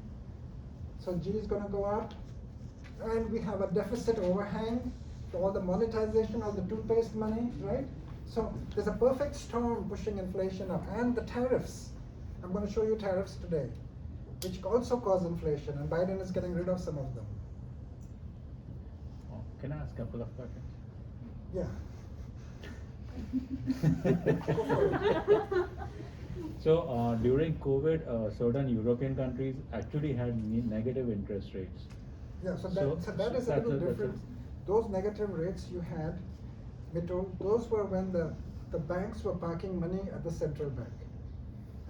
so G is going to go up, and we have a deficit overhang for all the monetization of the toothpaste money, right? So there's a perfect storm pushing inflation up, and the tariffs. I'm going to show you tariffs today, which also cause inflation, and Biden is getting rid of some of them. Oh, can I ask a couple of questions? Yeah. So during COVID, certain European countries actually had negative interest rates. Yeah, so that is a little different. Those negative rates you had, those were when the banks were parking money at the central bank.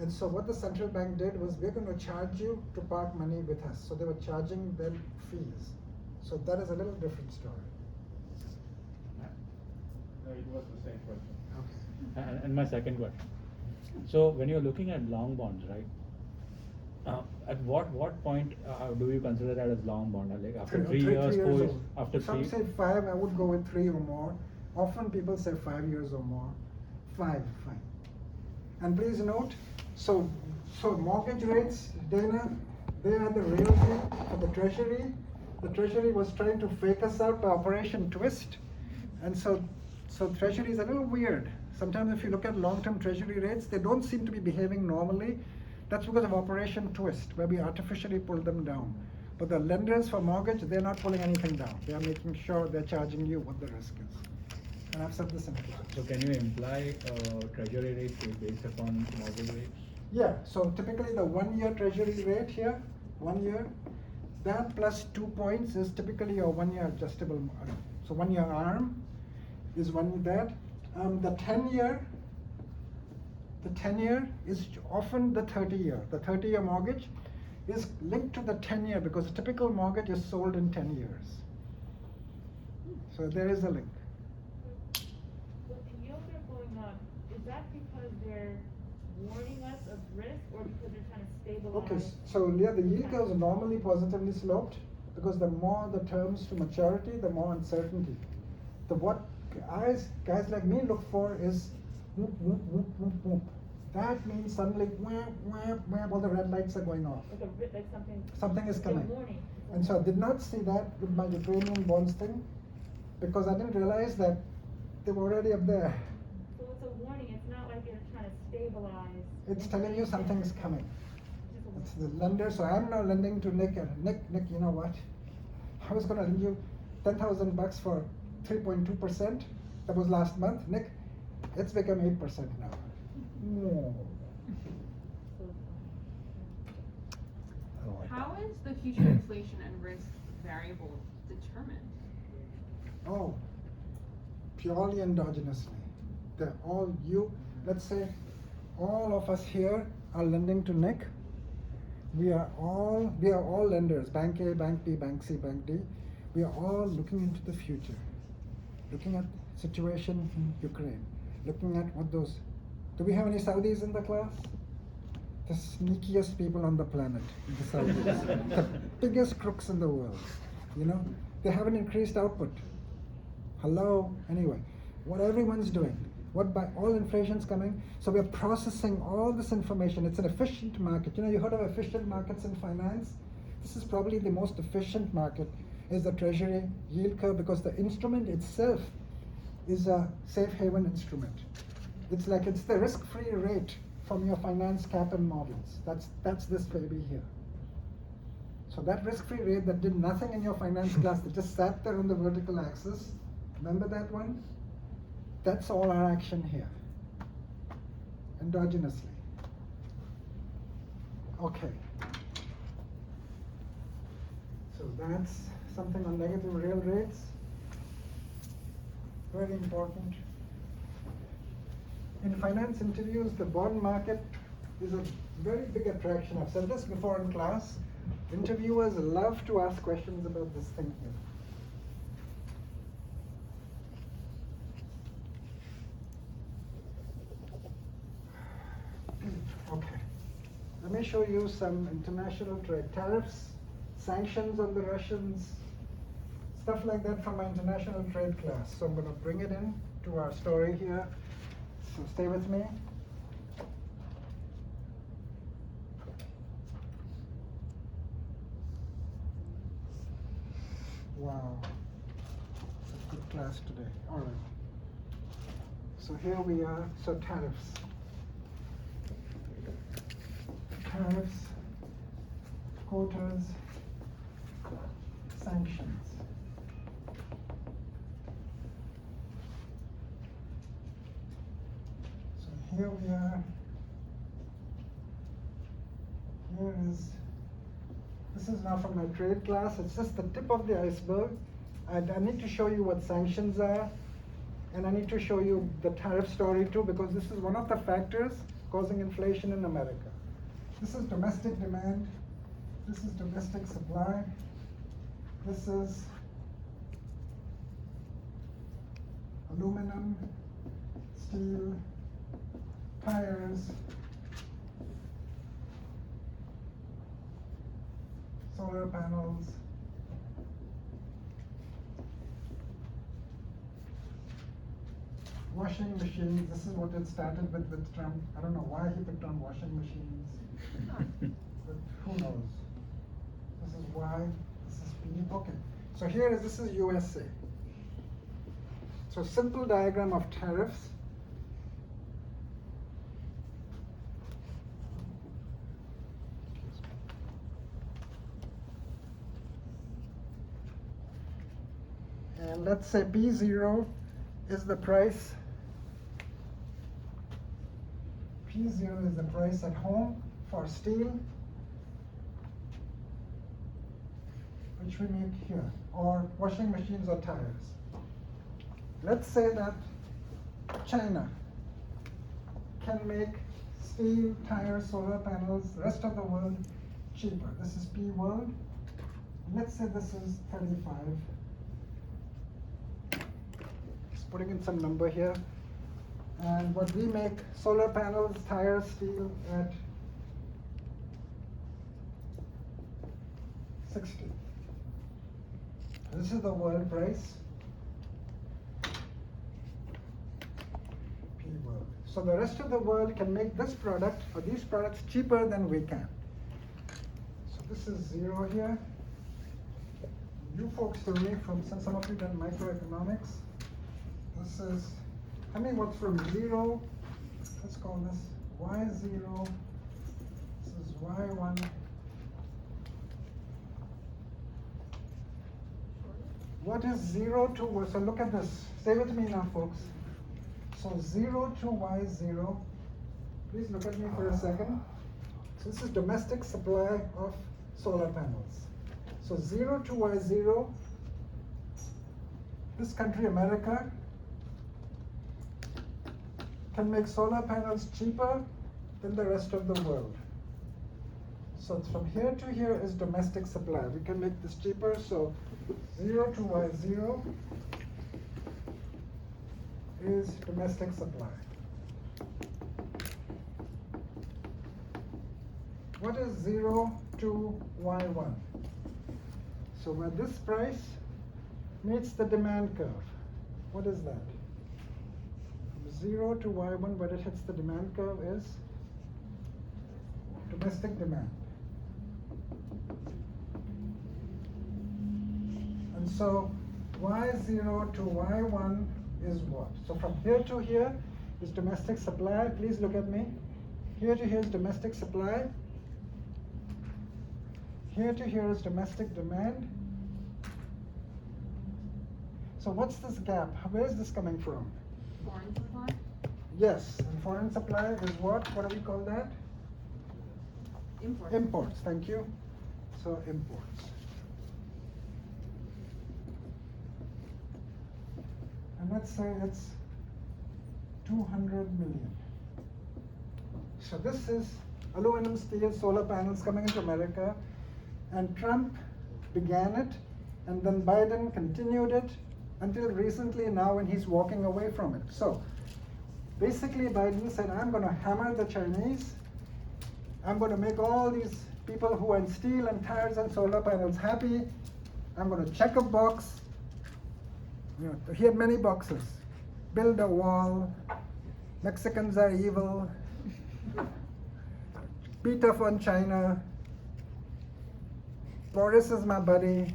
And so what the central bank did was, we're going to charge you to park money with us. So they were charging them fees. So that is a little different story. No, it was the same question. Okay. And my second question. So when you're looking at long bonds, right? At what point do you consider that as long bond? Like after 3 years, 4 years, old. after Some 3? say 5, I would go with 3 or more. Often people say 5 years or more. 5, fine. And please note, so mortgage rates, Dana, they are the real thing for the Treasury. The Treasury was trying to fake us out by Operation Twist. And so Treasury is a little weird. Sometimes if you look at long-term Treasury rates, they don't seem to be behaving normally. That's because of Operation Twist, where we artificially pull them down. But the lenders for mortgage, they're not pulling anything down. They are making sure they're charging you what the risk is. And I've said this in class. So can you imply treasury rate is based upon mortgage rates? Yeah, so typically the 1-year Treasury rate here, 1 year, that plus 2 points is typically your 1-year adjustable. So 1-year ARM is that. The 10-year is often the 30-year. The 30-year mortgage is linked to the 10-year because the typical mortgage is sold in 10 years. So there is a link. When the yields are going up, is that because they're warning us of risk or because they're trying to stabilize? Okay, so yeah, the yield curve is normally positively sloped because the more the terms to maturity, the more uncertainty. What guys like me look for is whoop, whoop, whoop, whoop, whoop. That means suddenly whap, whap, whap, all the red lights are going off. Like Something is it's a coming. warning. And so I did not see that with my Ukrainian bonds thing because I didn't realize that they were already up there. So it's a warning, it's not like they're trying to stabilize. It's telling you something is coming. It's just a It's the lender, so I'm now lending to Nick, and Nick, you know what? I was gonna lend you $10,000 for 3.2%. That was last month. Nick, it's become 8% now. No. How is the future inflation and risk variable determined? Oh, purely endogenously. They're all let's say all of us here are lending to Nick. We are all lenders, Bank A, Bank B, Bank C, Bank D. We are all looking into the future, looking at situation in Ukraine, looking at what those. Do we have any Saudis in the class? The sneakiest people on the planet, the Saudis, the biggest crooks in the world. You know, they haven't increased output. Hello. Anyway, what everyone's doing, What by all inflation's coming? So we're processing all this information. It's an efficient market. You heard of efficient markets in finance? This is probably the most efficient market, is the treasury yield curve, because the instrument itself is a safe haven instrument. It's the risk-free rate from your finance cap and models. That's this baby here. So that risk-free rate that did nothing in your finance class, that just sat there on the vertical axis, remember that one? That's all our action here, endogenously. Okay. So that's something on negative real rates. Very important. In finance interviews, the bond market is a very big attraction. I've said this before in class. Interviewers love to ask questions about this thing here. Okay. Let me show you some international trade tariffs, sanctions on the Russians, stuff like that from my international trade class. So I'm going to bring it in to our story here. So stay with me. Wow. It's a good class today. All right. So here we are. So tariffs. Tariffs, quotas, sanctions. So here we are. This is now from my trade class. It's just the tip of the iceberg. I need to show you what sanctions are, and I need to show you the tariff story too, because this is one of the factors causing inflation in America. This is domestic demand, this is domestic supply, this is aluminum, steel, tires, solar panels, washing machines. This is what it started with Trump. I don't know why he picked on washing machines. But who knows? This is why, this is P. Okay. So this is USA. So simple diagram of tariffs. And let's say P0 is the price. P0 is the price at home for steel, which we make here, or washing machines or tires. Let's say that China can make steel, tires, solar panels, the rest of the world cheaper. This is P world. Let's say this is 35. Just putting in some number here. And what we make, solar panels, tires, steel at 60. This is the world price. P world. So the rest of the world can make this product or these products cheaper than we can. So this is 0 here. You folks told me since some of you done microeconomics, this is, what's from 0, let's call this Y0, this is Y1. What is 0 to, so look at this, stay with me now folks. So 0 to Y0, please look at me for a second. So this is domestic supply of solar panels. So 0 to Y0, this country, America, can make solar panels cheaper than the rest of the world. So from here to here is domestic supply. We can make this cheaper, so 0 to Y0 is domestic supply. What is 0 to Y1? So where this price meets the demand curve, what is that? From 0 to Y1, where it hits the demand curve is domestic demand. And so Y0 to Y1 is what? So from here to here is domestic supply. Please look at me. Here to here is domestic supply. Here to here is domestic demand. So what's this gap? Where is this coming from? Foreign supply? Yes, and foreign supply is what? What do we call that? Imports. Imports, thank you. So imports. And let's say it's 200 million. So this is aluminum, steel, solar panels coming into America, and Trump began it, and then Biden continued it until recently now when he's walking away from it. So basically Biden said, I'm going to hammer the Chinese. I'm going to make all these people who are in steel and tires and solar panels happy. I'm going to check a box. You know, he had many boxes. Build a wall. Mexicans are evil. Be tough on China. Boris is my buddy.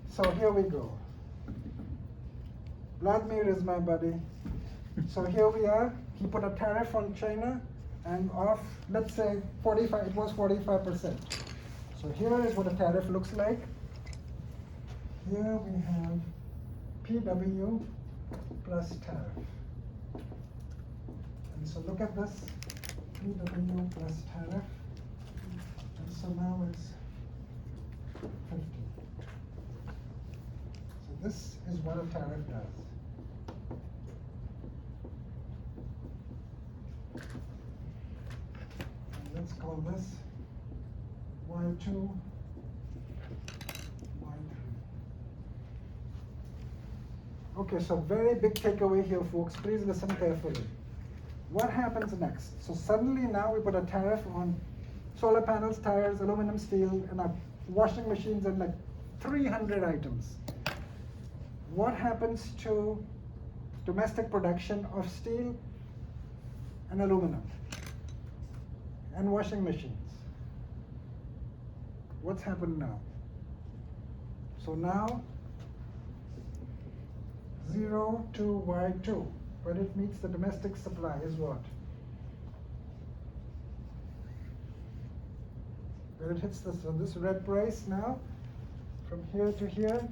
So here we go. Vladimir is my buddy. So here we are. He put a tariff on China and off, let's say 45, it was 45%. So here is what a tariff looks like. Here we have PW plus tariff. And so look at this, PW plus tariff. And so now it's 50. So this is what a tariff does. And let's call this Y2, Y3. Okay, so very big takeaway here, folks. Please listen carefully. What happens next? So suddenly now we put a tariff on solar panels, tires, aluminum, steel, and our washing machines and like 300 items. What happens to domestic production of steel and aluminum and washing machines? What's happened now? So now 0 to Y2, where it meets the domestic supply is what? Where it hits this red price now, from here to here.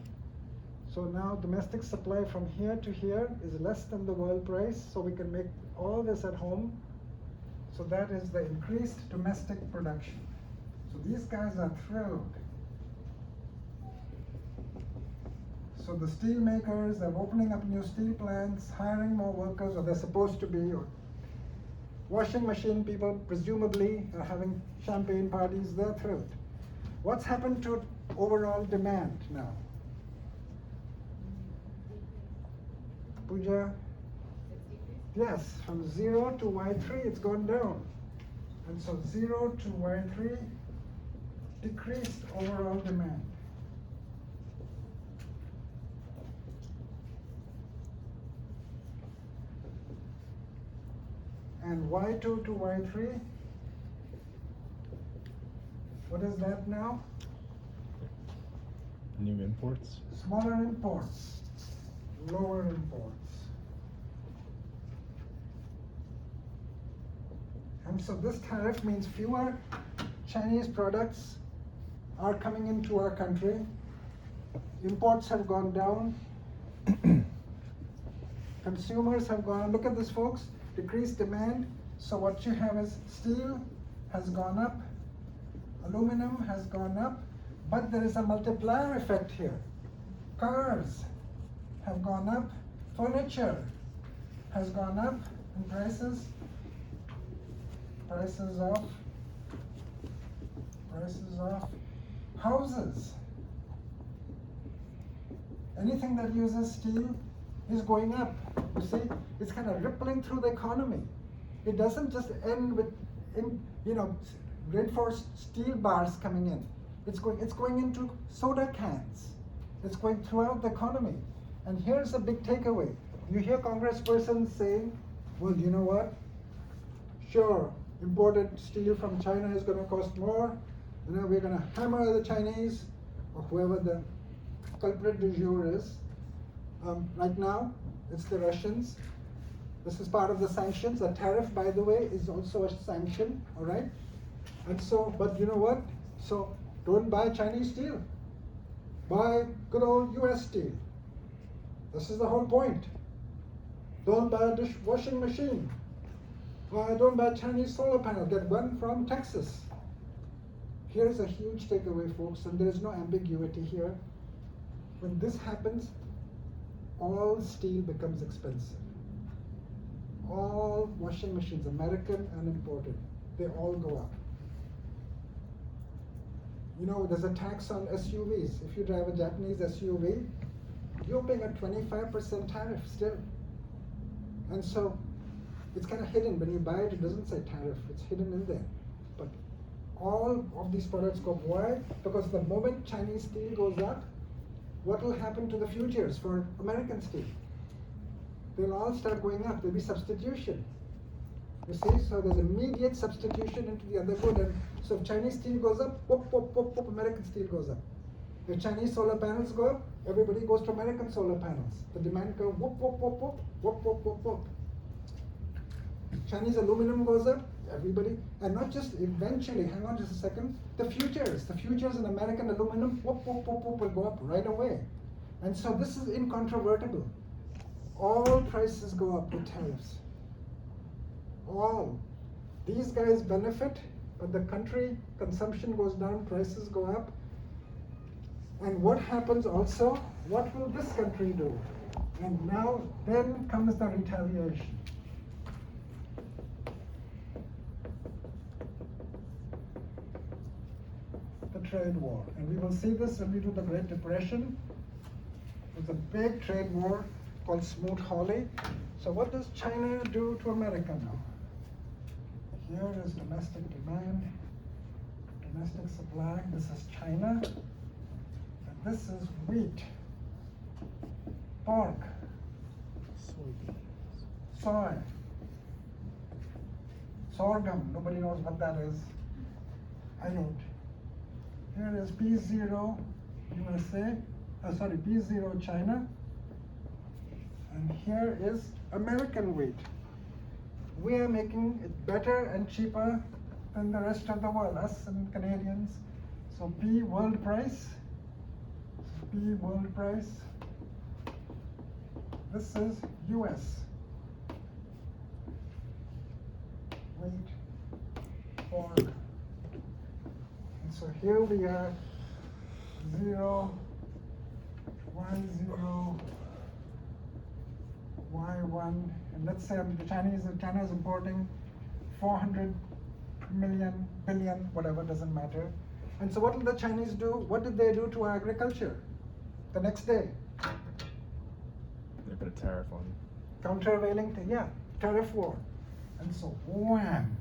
So now domestic supply from here to here is less than the world price, so we can make all this at home. So that is the increased domestic production. So these guys are thrilled. So the steel makers are opening up new steel plants, hiring more workers, or they're supposed to be, or washing machine people presumably are having champagne parties, they're thrilled. What's happened to overall demand now? Pooja? Yes, from 0 to Y3 it's gone down. And so 0 to Y3 decreased overall demand. And Y2 to Y3, what is that now? New imports? Smaller imports, lower imports. And so this tariff means fewer Chinese products are coming into our country. Imports have gone down. Consumers have gone, look at this folks, decreased demand. So what you have is steel has gone up, aluminum has gone up, but there is a multiplier effect here. Cars have gone up, furniture has gone up in prices. Prices off. Houses. Anything that uses steel is going up. You see, it's kind of rippling through the economy. It doesn't just end with, reinforced steel bars coming in. It's going into soda cans. It's going throughout the economy. And here's a big takeaway. you hear congresspersons saying, well, you know what? Sure, imported steel from China is going to cost more. We're going to hammer the Chinese or whoever the culprit du jour is. Right now, it's the Russians. This is part of the sanctions. A tariff, by the way, is also a sanction, all right? And so, but you know what? So don't buy Chinese steel. Buy good old US steel. This is the whole point. Don't buy a dishwashing machine. Don't buy Chinese solar panel. Get one from Texas. Here's a huge takeaway, folks, and there's no ambiguity here. When this happens, all steel becomes expensive. All washing machines, American and imported, they all go up. There's a tax on SUVs. If you drive a Japanese SUV, you're paying a 25% tariff still. And so it's kind of hidden. When you buy it, it doesn't say tariff. It's hidden in there. But all of these products go up. Why? Because the moment Chinese steel goes up, what will happen to the futures for American steel? They'll all start going up. There'll be substitution. You see, so there's immediate substitution into the other good. And so if Chinese steel goes up, whoop, whoop, whoop, whoop, American steel goes up. If Chinese solar panels go up, everybody goes to American solar panels. The demand curve, whoop, whoop, whoop, whoop, whoop, whoop, whoop, whoop. Chinese aluminum goes up, everybody, and not just eventually, hang on just a second, the futures in American aluminum, whoop, whoop, whoop, whoop, will go up right away. And so this is incontrovertible. All prices go up with tariffs. All. These guys benefit, but the country consumption goes down, prices go up. And what happens also? What will this country do? And now, then comes the retaliation. The trade war. And we will see this when we do the Great Depression. There's a big trade war called Smoot-Hawley. So what does China do to America now? Here is domestic demand, domestic supply. This is China. And this is wheat, pork, soy, sorghum. Nobody knows what that is. I don't. Here is P0 USA, P0 China. And here is American wheat. We are making it better and cheaper than the rest of the world, us and Canadians. So P world price, this is US. Wheat, pork. And so here we are, 0, Y0, Y1, and let's say China is importing 400 billion, whatever, doesn't matter. And so what will the Chinese do? What did they do to our agriculture the next day? They put a tariff on. Countervailing, tariff war. And so wham.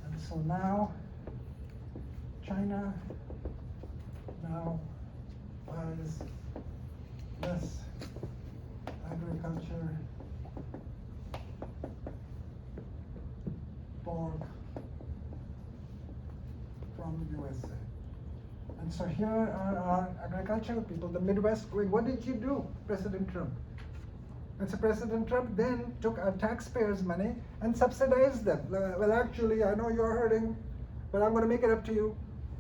And so now China now buys less agriculture, pork from USA. And so here are our agricultural people, the Midwest, going, what did you do, President Trump? And so President Trump then took our taxpayers' money and subsidized them. Well, actually, I know you're hurting, but I'm going to make it up to you.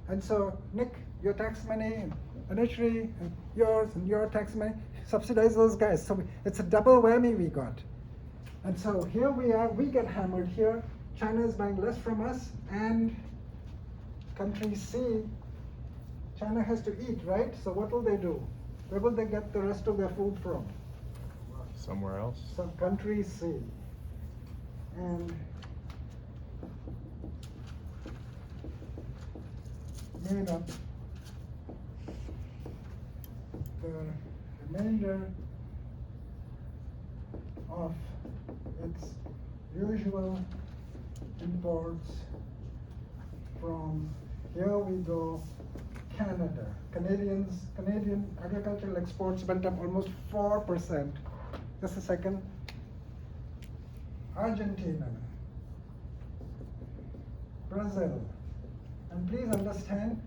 And so, Nick, your tax money, and Anishri, and yours, and your tax money, subsidize those guys. So it's a double whammy we got. And so here we are, we get hammered here. China is buying less from us, and country C, China has to eat, right? So what will they do? Where will they get the rest of their food from? Somewhere else. Some country C. And made up the remainder of its usual imports from, here we go, Canada. Canadian agricultural exports went up almost 4% Just a second. Argentina, Brazil. And please understand,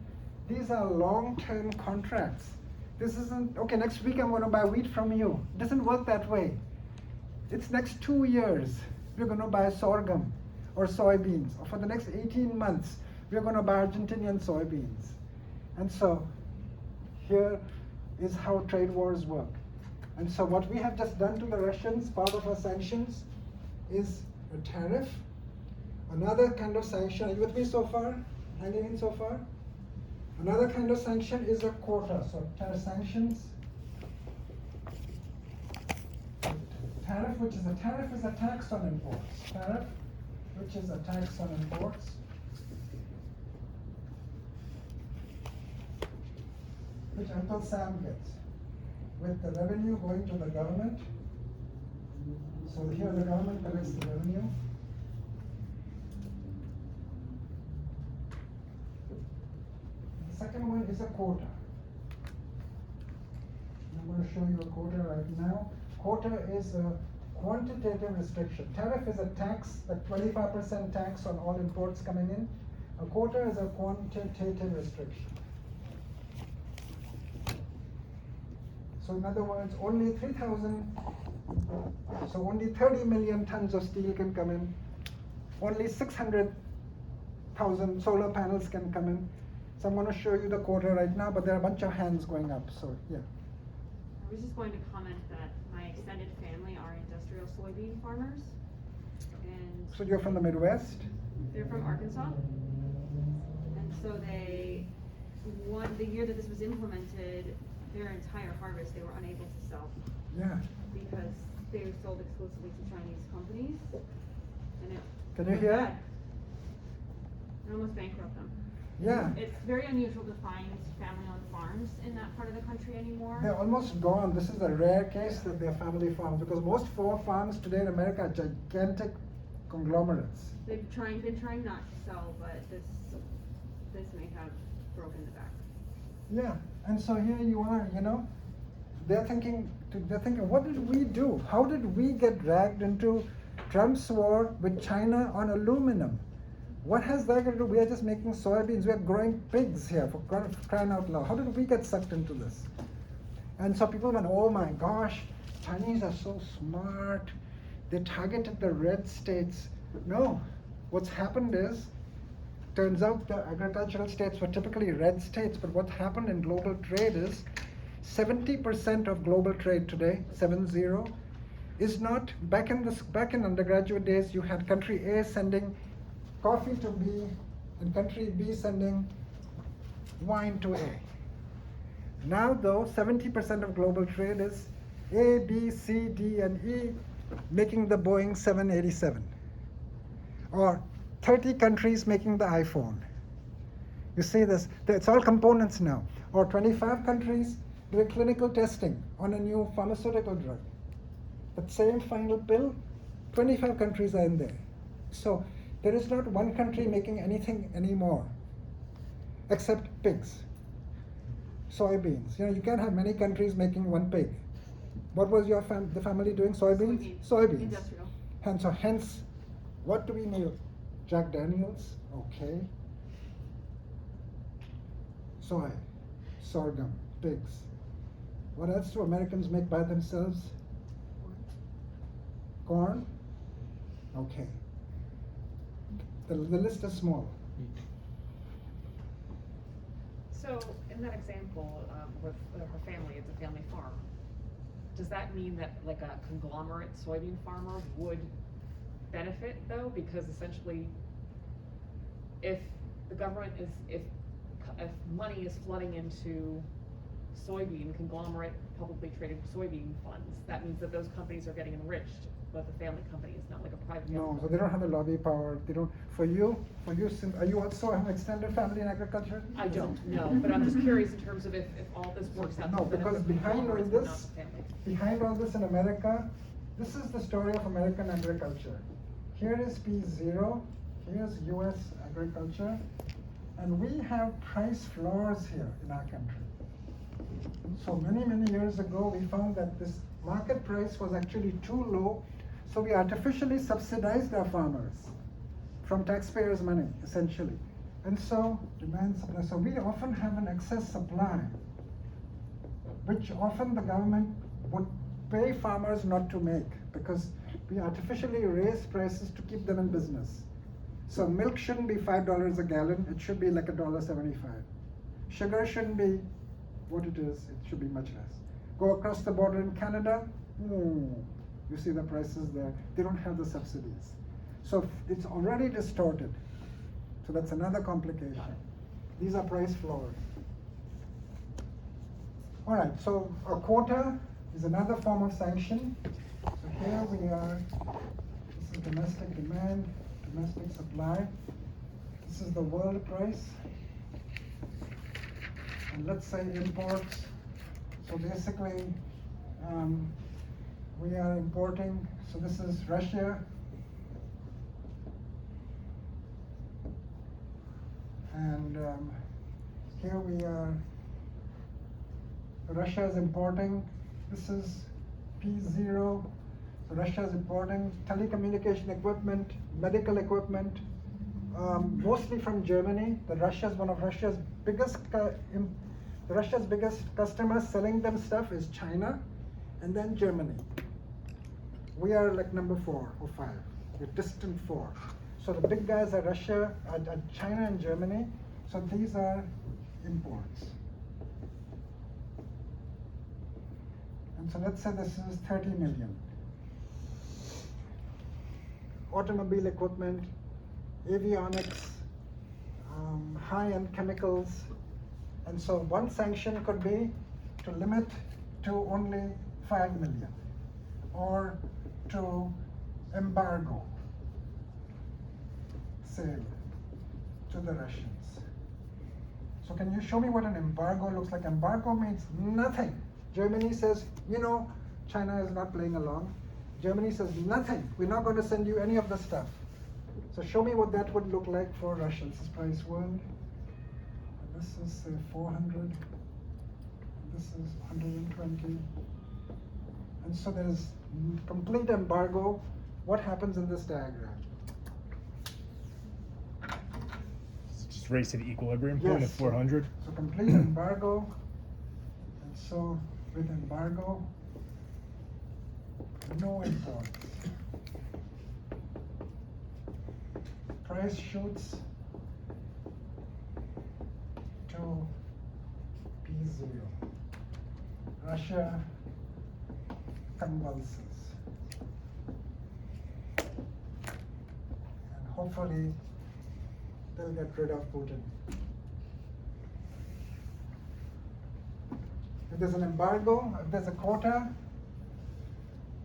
these are long-term contracts. This isn't, okay, next week I'm going to buy wheat from you. It doesn't work that way. It's next 2 years, we're going to buy sorghum or soybeans. Or for the next 18 months, we're going to buy Argentinian soybeans. And so here is how trade wars work. And so what we have just done to the Russians, part of our sanctions, is a tariff. Another kind of sanction, are you with me so far? Hanging in so far? Another kind of sanction is a quota. So sanctions. Tariff, which is a tariff, is a tax on imports. Tariff, which is a tax on imports. Which Uncle Sam gets, with the revenue going to the government. So here the government collects the revenue. The second one is a quota. I'm going to show you a quota right now. Quota is a quantitative restriction. Tariff is a tax, a 25% tax on all imports coming in. A quota is a quantitative restriction. So in other words, only 3,000, so only 30 million tons of steel can come in. Only 600,000 solar panels can come in. So I'm going to show you the quota right now, but there are a bunch of hands going up, so yeah. I was just going to comment that my extended family are industrial soybean farmers, and So you're from the Midwest? they're from Arkansas. And so the year that this was implemented, their entire harvest they were unable to sell. Yeah. Because they were sold exclusively to Chinese companies, and it Can you was hear? bad. It almost bankrupt them. Yeah. It's very unusual to find family-owned farms in that part of the country anymore. They're almost gone. This is a rare case that they're family farms, because most farms today in America are gigantic conglomerates. They've been trying not to sell, but this may have broken the back. Yeah, and so here you are, they're thinking, what did we do? How did we get dragged into Trump's war with China on aluminum? What has that got to do? We are just making soybeans, we are growing pigs here, for crying out loud. How did we get sucked into this? And so people went, oh my gosh, Chinese are so smart. They targeted the red states. No, what's happened is, turns out the agricultural states were typically red states, but what happened in global trade is 70% of global trade today, 70, is not, back in undergraduate days, you had country A sending coffee to B and country B sending wine to A. Now though, 70% of global trade is A, B, C, D, and E making the Boeing 787. Or 30 countries making the iPhone. You see this, it's all components now. Or 25 countries doing clinical testing on a new pharmaceutical drug. That same final pill, 25 countries are in there. So there is not one country making anything anymore, except pigs, soybeans. You can't have many countries making one pig. What was the family doing? Soybeans? Soybeans. Industrial. And so hence, what do we make? Jack Daniels, okay. Soy, sorghum, pigs. What else do Americans make by themselves? Corn? Okay. The list is small. So in that example, with her family, it's a family farm. Does that mean that like a conglomerate soybean farmer would benefit though? Because essentially, if the government if money is flooding into soybean, conglomerate publicly traded soybean funds, that means that those companies are getting enriched, but the family company is not like a private No, company. so they don't have a lobby power. They don't. For you, are you also an extended family in agriculture? I don't know, but I'm just curious in terms of if all this works out. No, to the benefit because of behind all conglomerates, but not this, the family. behind all this in America, this is the story of American agriculture. Here is P0, here's US agriculture, and we have price floors here in our country. So many years ago, we found that this market price was actually too low, so we artificially subsidized our farmers from taxpayers' money, essentially. And so, demand supply. So we often have an excess supply, which often the government would pay farmers not to make, because we artificially raise prices to keep them in business. So milk shouldn't be $5 a gallon, it should be like $1.75. Sugar shouldn't be what it is, it should be much less. Go across the border in Canada, you see the prices there, they don't have the subsidies. So it's already distorted. So that's another complication. These are price floors. All right, so a quota is another form of sanction. So here we are, this is domestic demand, domestic supply. This is the world price. And let's say imports. So basically, we are importing, so this is Russia. And here we are, Russia is importing, this is P0, so Russia is importing telecommunication equipment, medical equipment, mostly from Germany. Russia is one of Russia's biggest, Russia's biggest customers selling them stuff is China, and then Germany. We are like number 4 or 5, we're distant 4. So the big guys are Russia, China and Germany. So these are imports. And so let's say this is 30 million. Automobile equipment, avionics, high-end chemicals. And so one sanction could be to limit to only 5 million, or to embargo sale to the Russians. So can you show me what an embargo looks like? Embargo means nothing. Germany says, you know, China is not playing along. Germany says nothing. We're not going to send you any of the stuff. So show me what that would look like for Russia. This is price 1. And this is say 400. And this is 120. And so there is complete embargo. What happens in this diagram? Just race to the equilibrium point of 400. So complete embargo. And so with embargo, no imports. Price shoots to P0. Russia convulses. And hopefully they'll get rid of Putin. If there's an embargo, if there's a quota,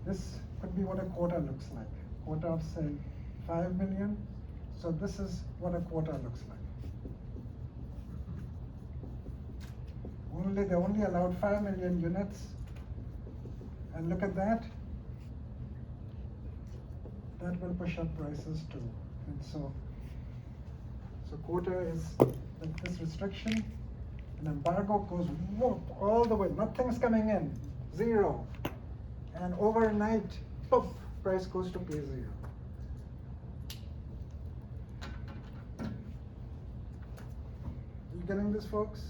this could be what a quota looks like. Quota of say 5 million. So this is what a quota looks like. They only allowed 5 million units. And look at that. That will push up prices too. And so quota is like this restriction. An embargo goes whoop, all the way. Nothing's coming in. 0. And overnight, poof, price goes to P0. You getting this, folks?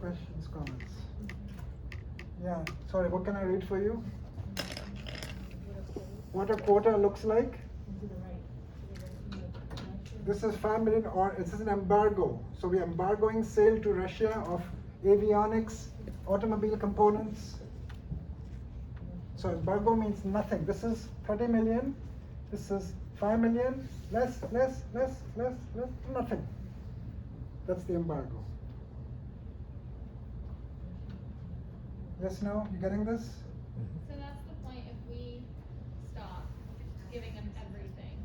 Questions, comments? Yeah, sorry, what can I read for you? What a quota looks like? This is 5 million, or this is an embargo. So we're embargoing sale to Russia of avionics, automobile components. So embargo means nothing. This is 30 million. This is 5 million. Less, nothing. That's the embargo. Yes, no? You getting this? So that's the point if we stop giving them everything,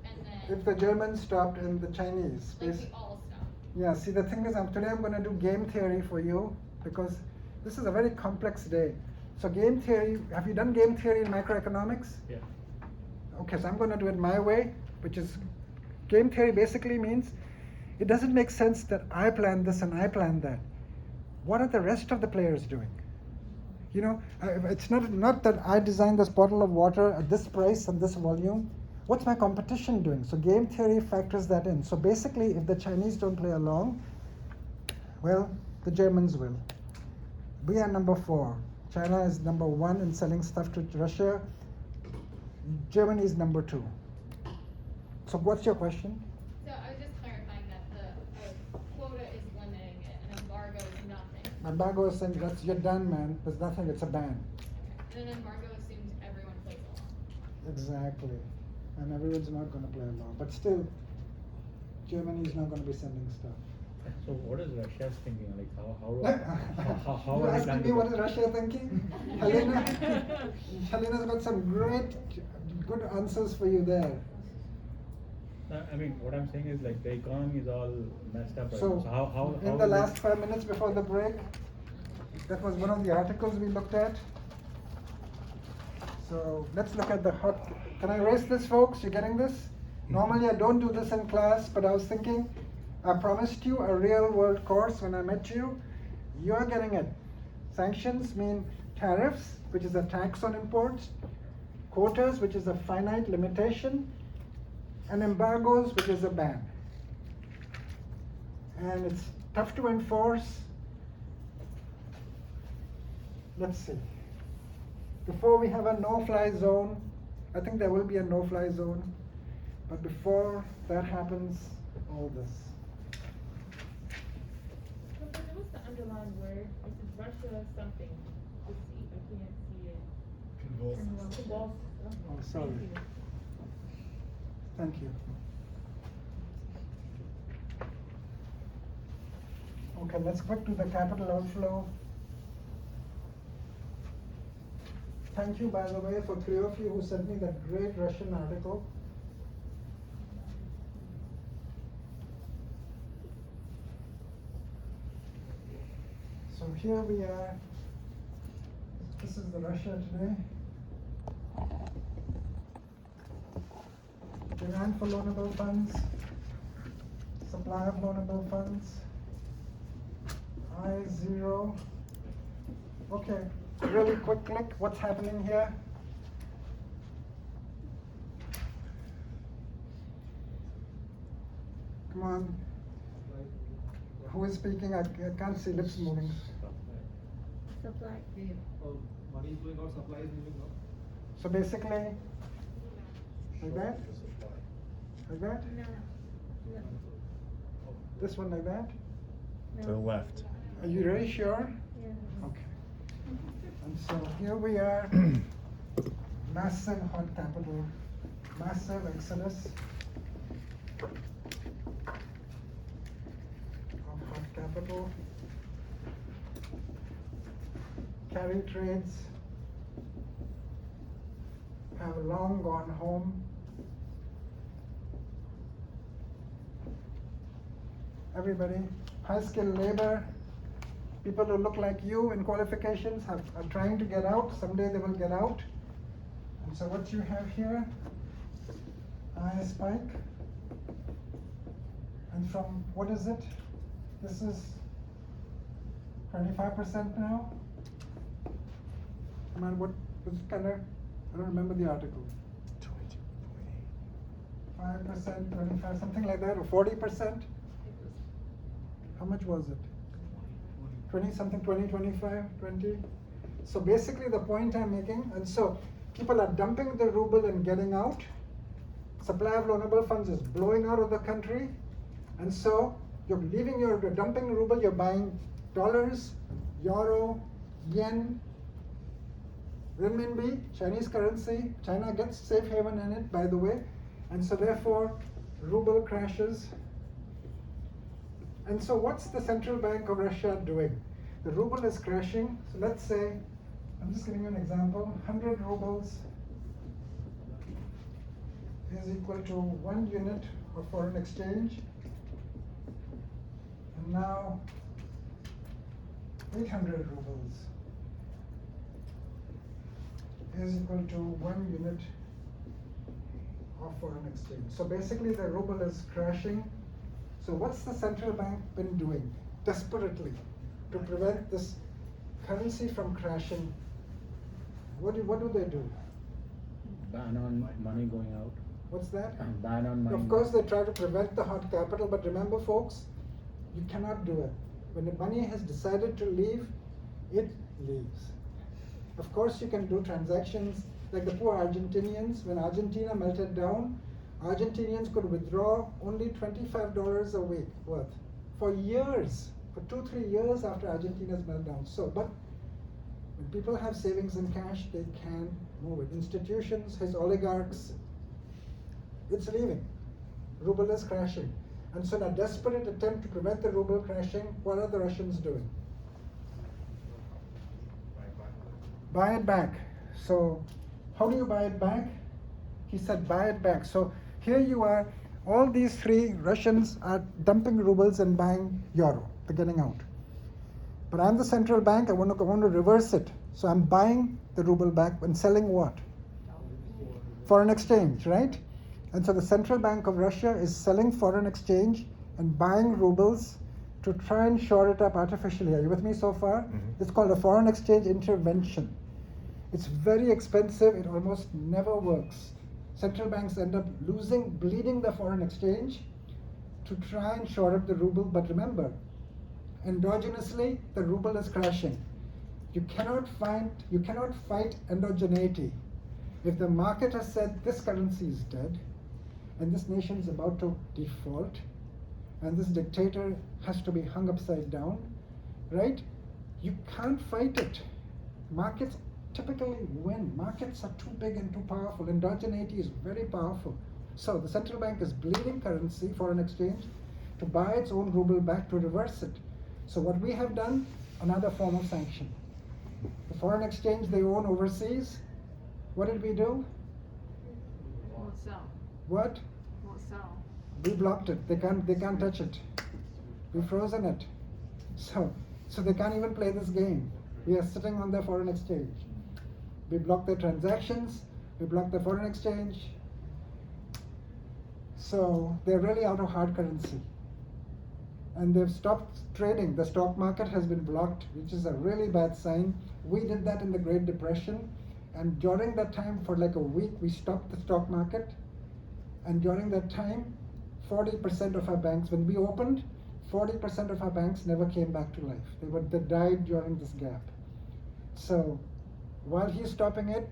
and then. If the Germans stopped and the Chinese. Like we all stop. Yeah, see the thing is, today I'm going to do game theory for you, because this is a very complex day. So game theory, have you done game theory in microeconomics? Yeah. okay, so I'm going to do it my way, which is game theory basically means it doesn't make sense that I plan this and I plan that. What are the rest of the players doing? You know, it's not that I designed this bottle of water at this price and this volume. What's my competition doing? So game theory factors that in. So basically, if the Chinese don't play along, well, the Germans will. We are number 4. China is number 1 in selling stuff to Russia. Germany is number 2. So what's your question? So I was just clarifying that the quota is limiting it, and embargo is nothing. Embargo is saying that's you're done, man. There's nothing. It's a ban. Okay. And an embargo assumes everyone plays along. Exactly. And everyone's not going to play along. But still, Germany is not going to be sending stuff. So what is Russia's thinking? Like how You're are they asking planning me to- what is Russia thinking? Helena's got some great, good answers for you there. I mean, what I'm saying is like the economy is all messed up right So, now. So how in will the they- last 5 minutes before the break, that was one of the articles we looked at. So let's look at the hot. Can I erase this, folks? You getting this? Normally I don't do this in class, but I was thinking, I promised you a real world course when I met you. You're getting it. Sanctions mean tariffs, which is a tax on imports, quotas, which is a finite limitation, and embargoes, which is a ban. And it's tough to enforce. Let's see. Before we have a no-fly zone, I think there will be a no-fly zone, but before that happens, all this. But what's the underlying word? It's Russia something. I can't see it. Convulse. Oh, sorry. Thank you. Okay, let's quick to the capital outflow. Thank you, by the way, for 3 of you who sent me that great Russian article. So here we are. This is the Russia today. Demand for loanable funds, supply of loanable funds, I0. Okay, really quick click, what's happening here? Come on. Who is speaking? I can't see lips moving. Supply. Money is going out, supply is moving up. So basically, like that? Like that? No. This one like that? To the left. Are you really sure? Yeah. Okay. And so here we are, massive hot capital, massive exodus of hot capital, carry trades have long gone home. Everybody, high-skilled labor, people who look like you in qualifications are trying to get out. Someday they will get out. And so what you have here, I spike. And from, what is it? This is 25% now. I mean, what was kind of, I don't remember the article. 5%, 25, something like that, or 40%. How much was it? 20 something, 20, 25, 20. So basically the point I'm making, and so people are dumping the ruble and getting out. Supply of loanable funds is blowing out of the country. And so you're dumping ruble, you're buying dollars, euro, yen, renminbi, Chinese currency. China gets safe haven in it, by the way. And so therefore, ruble crashes. And so what's the central bank of Russia doing? The ruble is crashing. So let's say, I'm just giving you an example, 100 rubles is equal to 1 unit of foreign exchange. And now 800 rubles is equal to 1 unit of foreign exchange. So basically the ruble is crashing. So what's the central bank been doing desperately to prevent this currency from crashing? What do they do? Ban on money going out. What's that? Ban on money. Of course they try to prevent the hot capital, but remember folks, you cannot do it. When the money has decided to leave, it leaves. Of course you can do transactions like the poor Argentinians. When Argentina melted down, Argentinians could withdraw only $25 a week worth for years, for 2-3 years after Argentina's meltdown. So, but when people have savings in cash, they can move it. Institutions, his oligarchs, it's leaving. Ruble is crashing. And so in a desperate attempt to prevent the ruble crashing, what are the Russians doing? Buy it back. So how do you buy it back? He said buy it back. So here you are, all these three Russians are dumping rubles and buying euro. They're getting out. But I'm the central bank, I want to reverse it. So I'm buying the ruble back and selling what? Foreign exchange, right? And so the Central Bank of Russia is selling foreign exchange and buying rubles to try and shore it up artificially. Are you with me so far? Mm-hmm. It's called a foreign exchange intervention. It's very expensive, it almost never works. Central banks end up bleeding the foreign exchange to try and shore up the ruble, but remember, endogenously, the ruble is crashing. You cannot fight endogeneity. If the market has said this currency is dead, and this nation is about to default, and this dictator has to be hung upside down, right? You can't fight it. Markets typically win. Markets are too big and too powerful. Endogeneity is very powerful. So the central bank is bleeding currency, foreign exchange, to buy its own ruble back to reverse it. So what we have done, another form of sanction. The foreign exchange they own overseas, what did we do? Won't sell. What? Won't sell. We blocked it. They can't touch it. We frozen it. So they can't even play this game. We are sitting on their foreign exchange. We block their transactions. We block the foreign exchange. So they're really out of hard currency. And they've stopped trading. The stock market has been blocked, which is a really bad sign. We did that in the Great Depression. And during that time, for like a week, we stopped the stock market. And during that time, 40% of our banks, when we opened, 40% of our banks never came back to life. They died during this gap. So while he's stopping it,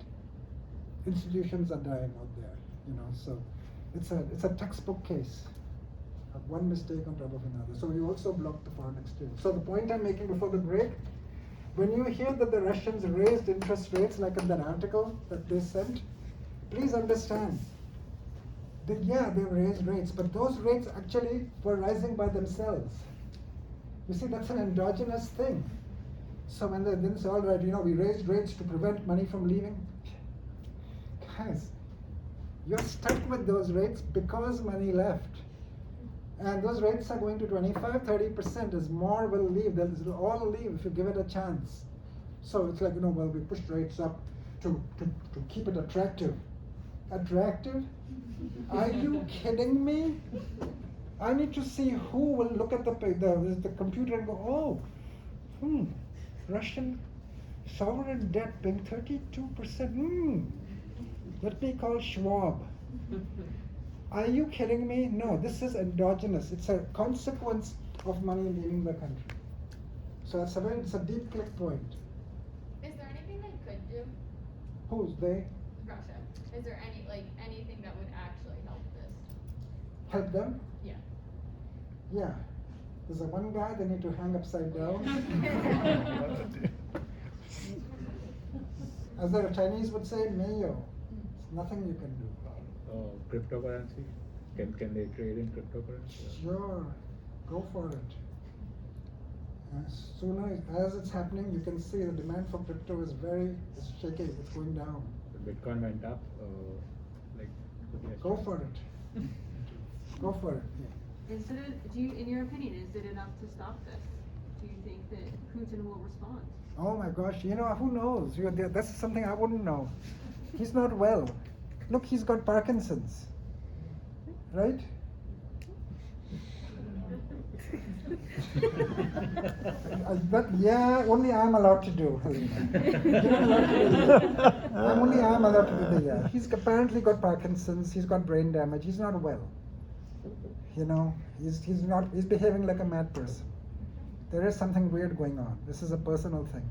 institutions are dying out there, so it's a textbook case of one mistake on top of another. So we also blocked the foreign exchange. So the point I'm making before the break, when you hear that the Russians raised interest rates, like in that article that they sent, please understand that they raised rates, but those rates actually were rising by themselves. You see, that's an endogenous thing. So when they then say, all right, we raised rates to prevent money from leaving, guys, you're stuck with those rates because money left. And those rates are going to 25-30% as more will leave. They'll all leave if you give it a chance. So it's like, well, we pushed rates up to keep it attractive. Attractive? Are you kidding me? I need to see who will look at the computer and go, Russian sovereign debt being 32%. Let me call Schwab. Are you kidding me? No, this is endogenous. It's a consequence of money leaving the country. So it's a deep click point. Is there anything they could do? Who's they? Russia. Is there anything that would actually help this? Help them? Yeah. Yeah. There's one guy they need to hang upside down. As the Chinese would say, mayo. There's nothing you can do. Cryptocurrency? Can they trade in cryptocurrency? Sure. Go for it. As soon as it's happening, you can see the demand for crypto is it's shaky. It's going down. The Bitcoin went up. Go for it. Go for it. Yeah. In your opinion, is it enough to stop this? Do you think that Putin will respond? Oh my gosh, who knows? That's something I wouldn't know. He's not well. Look, he's got Parkinson's. right? But yeah, only I'm allowed to do, Helena. You're not allowed to do that. I'm allowed to do the yeah. He's apparently got Parkinson's, he's got brain damage, he's not well. You know, he's behaving like a mad person. There is something weird going on. This is a personal thing.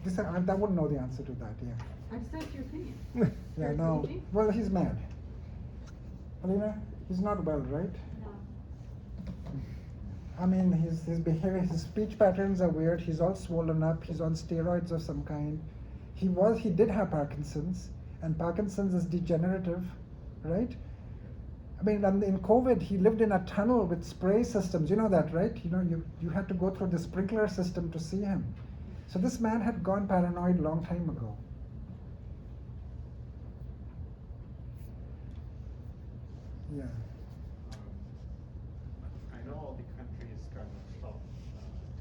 I wouldn't know the answer to that, yeah. I just asked your opinion. Yeah, Your no. opinion? Well, he's mad. Alina, he's not well, right? I mean, his behavior, his speech patterns are weird. He's all swollen up. He's on steroids of some kind. He did have Parkinson's, and Parkinson's is degenerative, right? I mean, in COVID, he lived in a tunnel with spray systems. You know that, right? You know, you had to go through the sprinkler system to see him. So this man had gone paranoid long time ago. Yeah. I know all the countries kind of stopped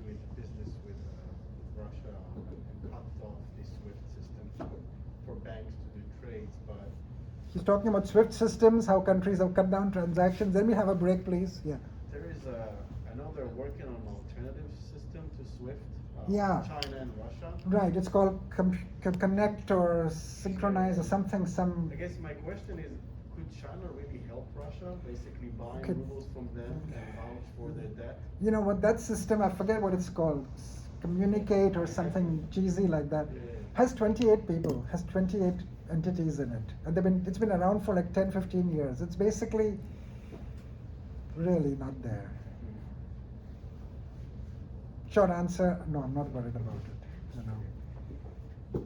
doing business with Russia and cut off the SWIFT system for banks to do trades, but He's talking about SWIFT systems, how countries have cut down transactions. Then we have a break, please. Yeah. there is I know they're working on an alternative system to SWIFT. Yeah. China and Russia. Right. It's called connect or synchronize or something. I guess my question is, could China really help Russia, basically buying Could- rubles from them and vouch for their debt? You know what? That system, I forget what it's called. Communicate or something cheesy like that. Yeah. Has 28 people. Has 28 entities in it, and it's been around for like 10, 15 years. It's basically really not there. Short answer, no, I'm not worried about it. You know,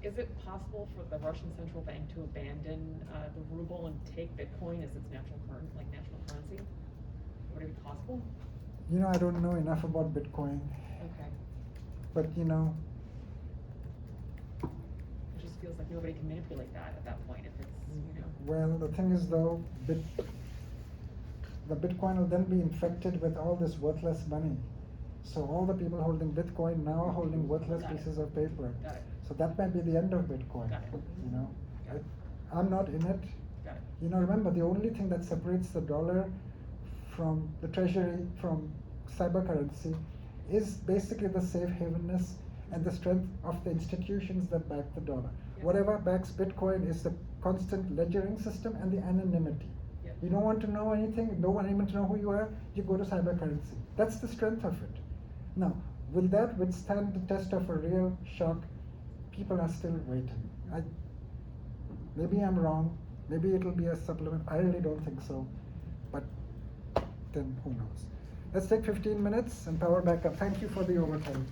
Is it possible for the Russian central bank to abandon the ruble and take Bitcoin as its national currency? Would it be possible? you know, I don't know enough about Bitcoin, Okay. but you know, It just feels like nobody can manipulate that at that point if it's, you know. well, the thing is though, the Bitcoin will then be infected with all this worthless money. So all the people holding Bitcoin now are holding worthless Got it. pieces of paper. Got it. So that might be the end of Bitcoin. Got it. You know, Got it. I'm not in it. Got it. You know, remember the only thing that separates the dollar from the treasury from cyber currency is basically the safe havenness and the strength of the institutions that back the dollar. Yeah. Whatever backs Bitcoin is the constant ledgering system and the anonymity. Yeah. You don't want to know anything, don't want anyone to know who you are, you go to cyber currency. That's the strength of it. Now, will that withstand the test of a real shock? People are still waiting. Maybe I'm wrong, maybe it'll be a supplement, I really don't think so, but then who knows. Let's take 15 minutes and power back up. Thank you for the overtime.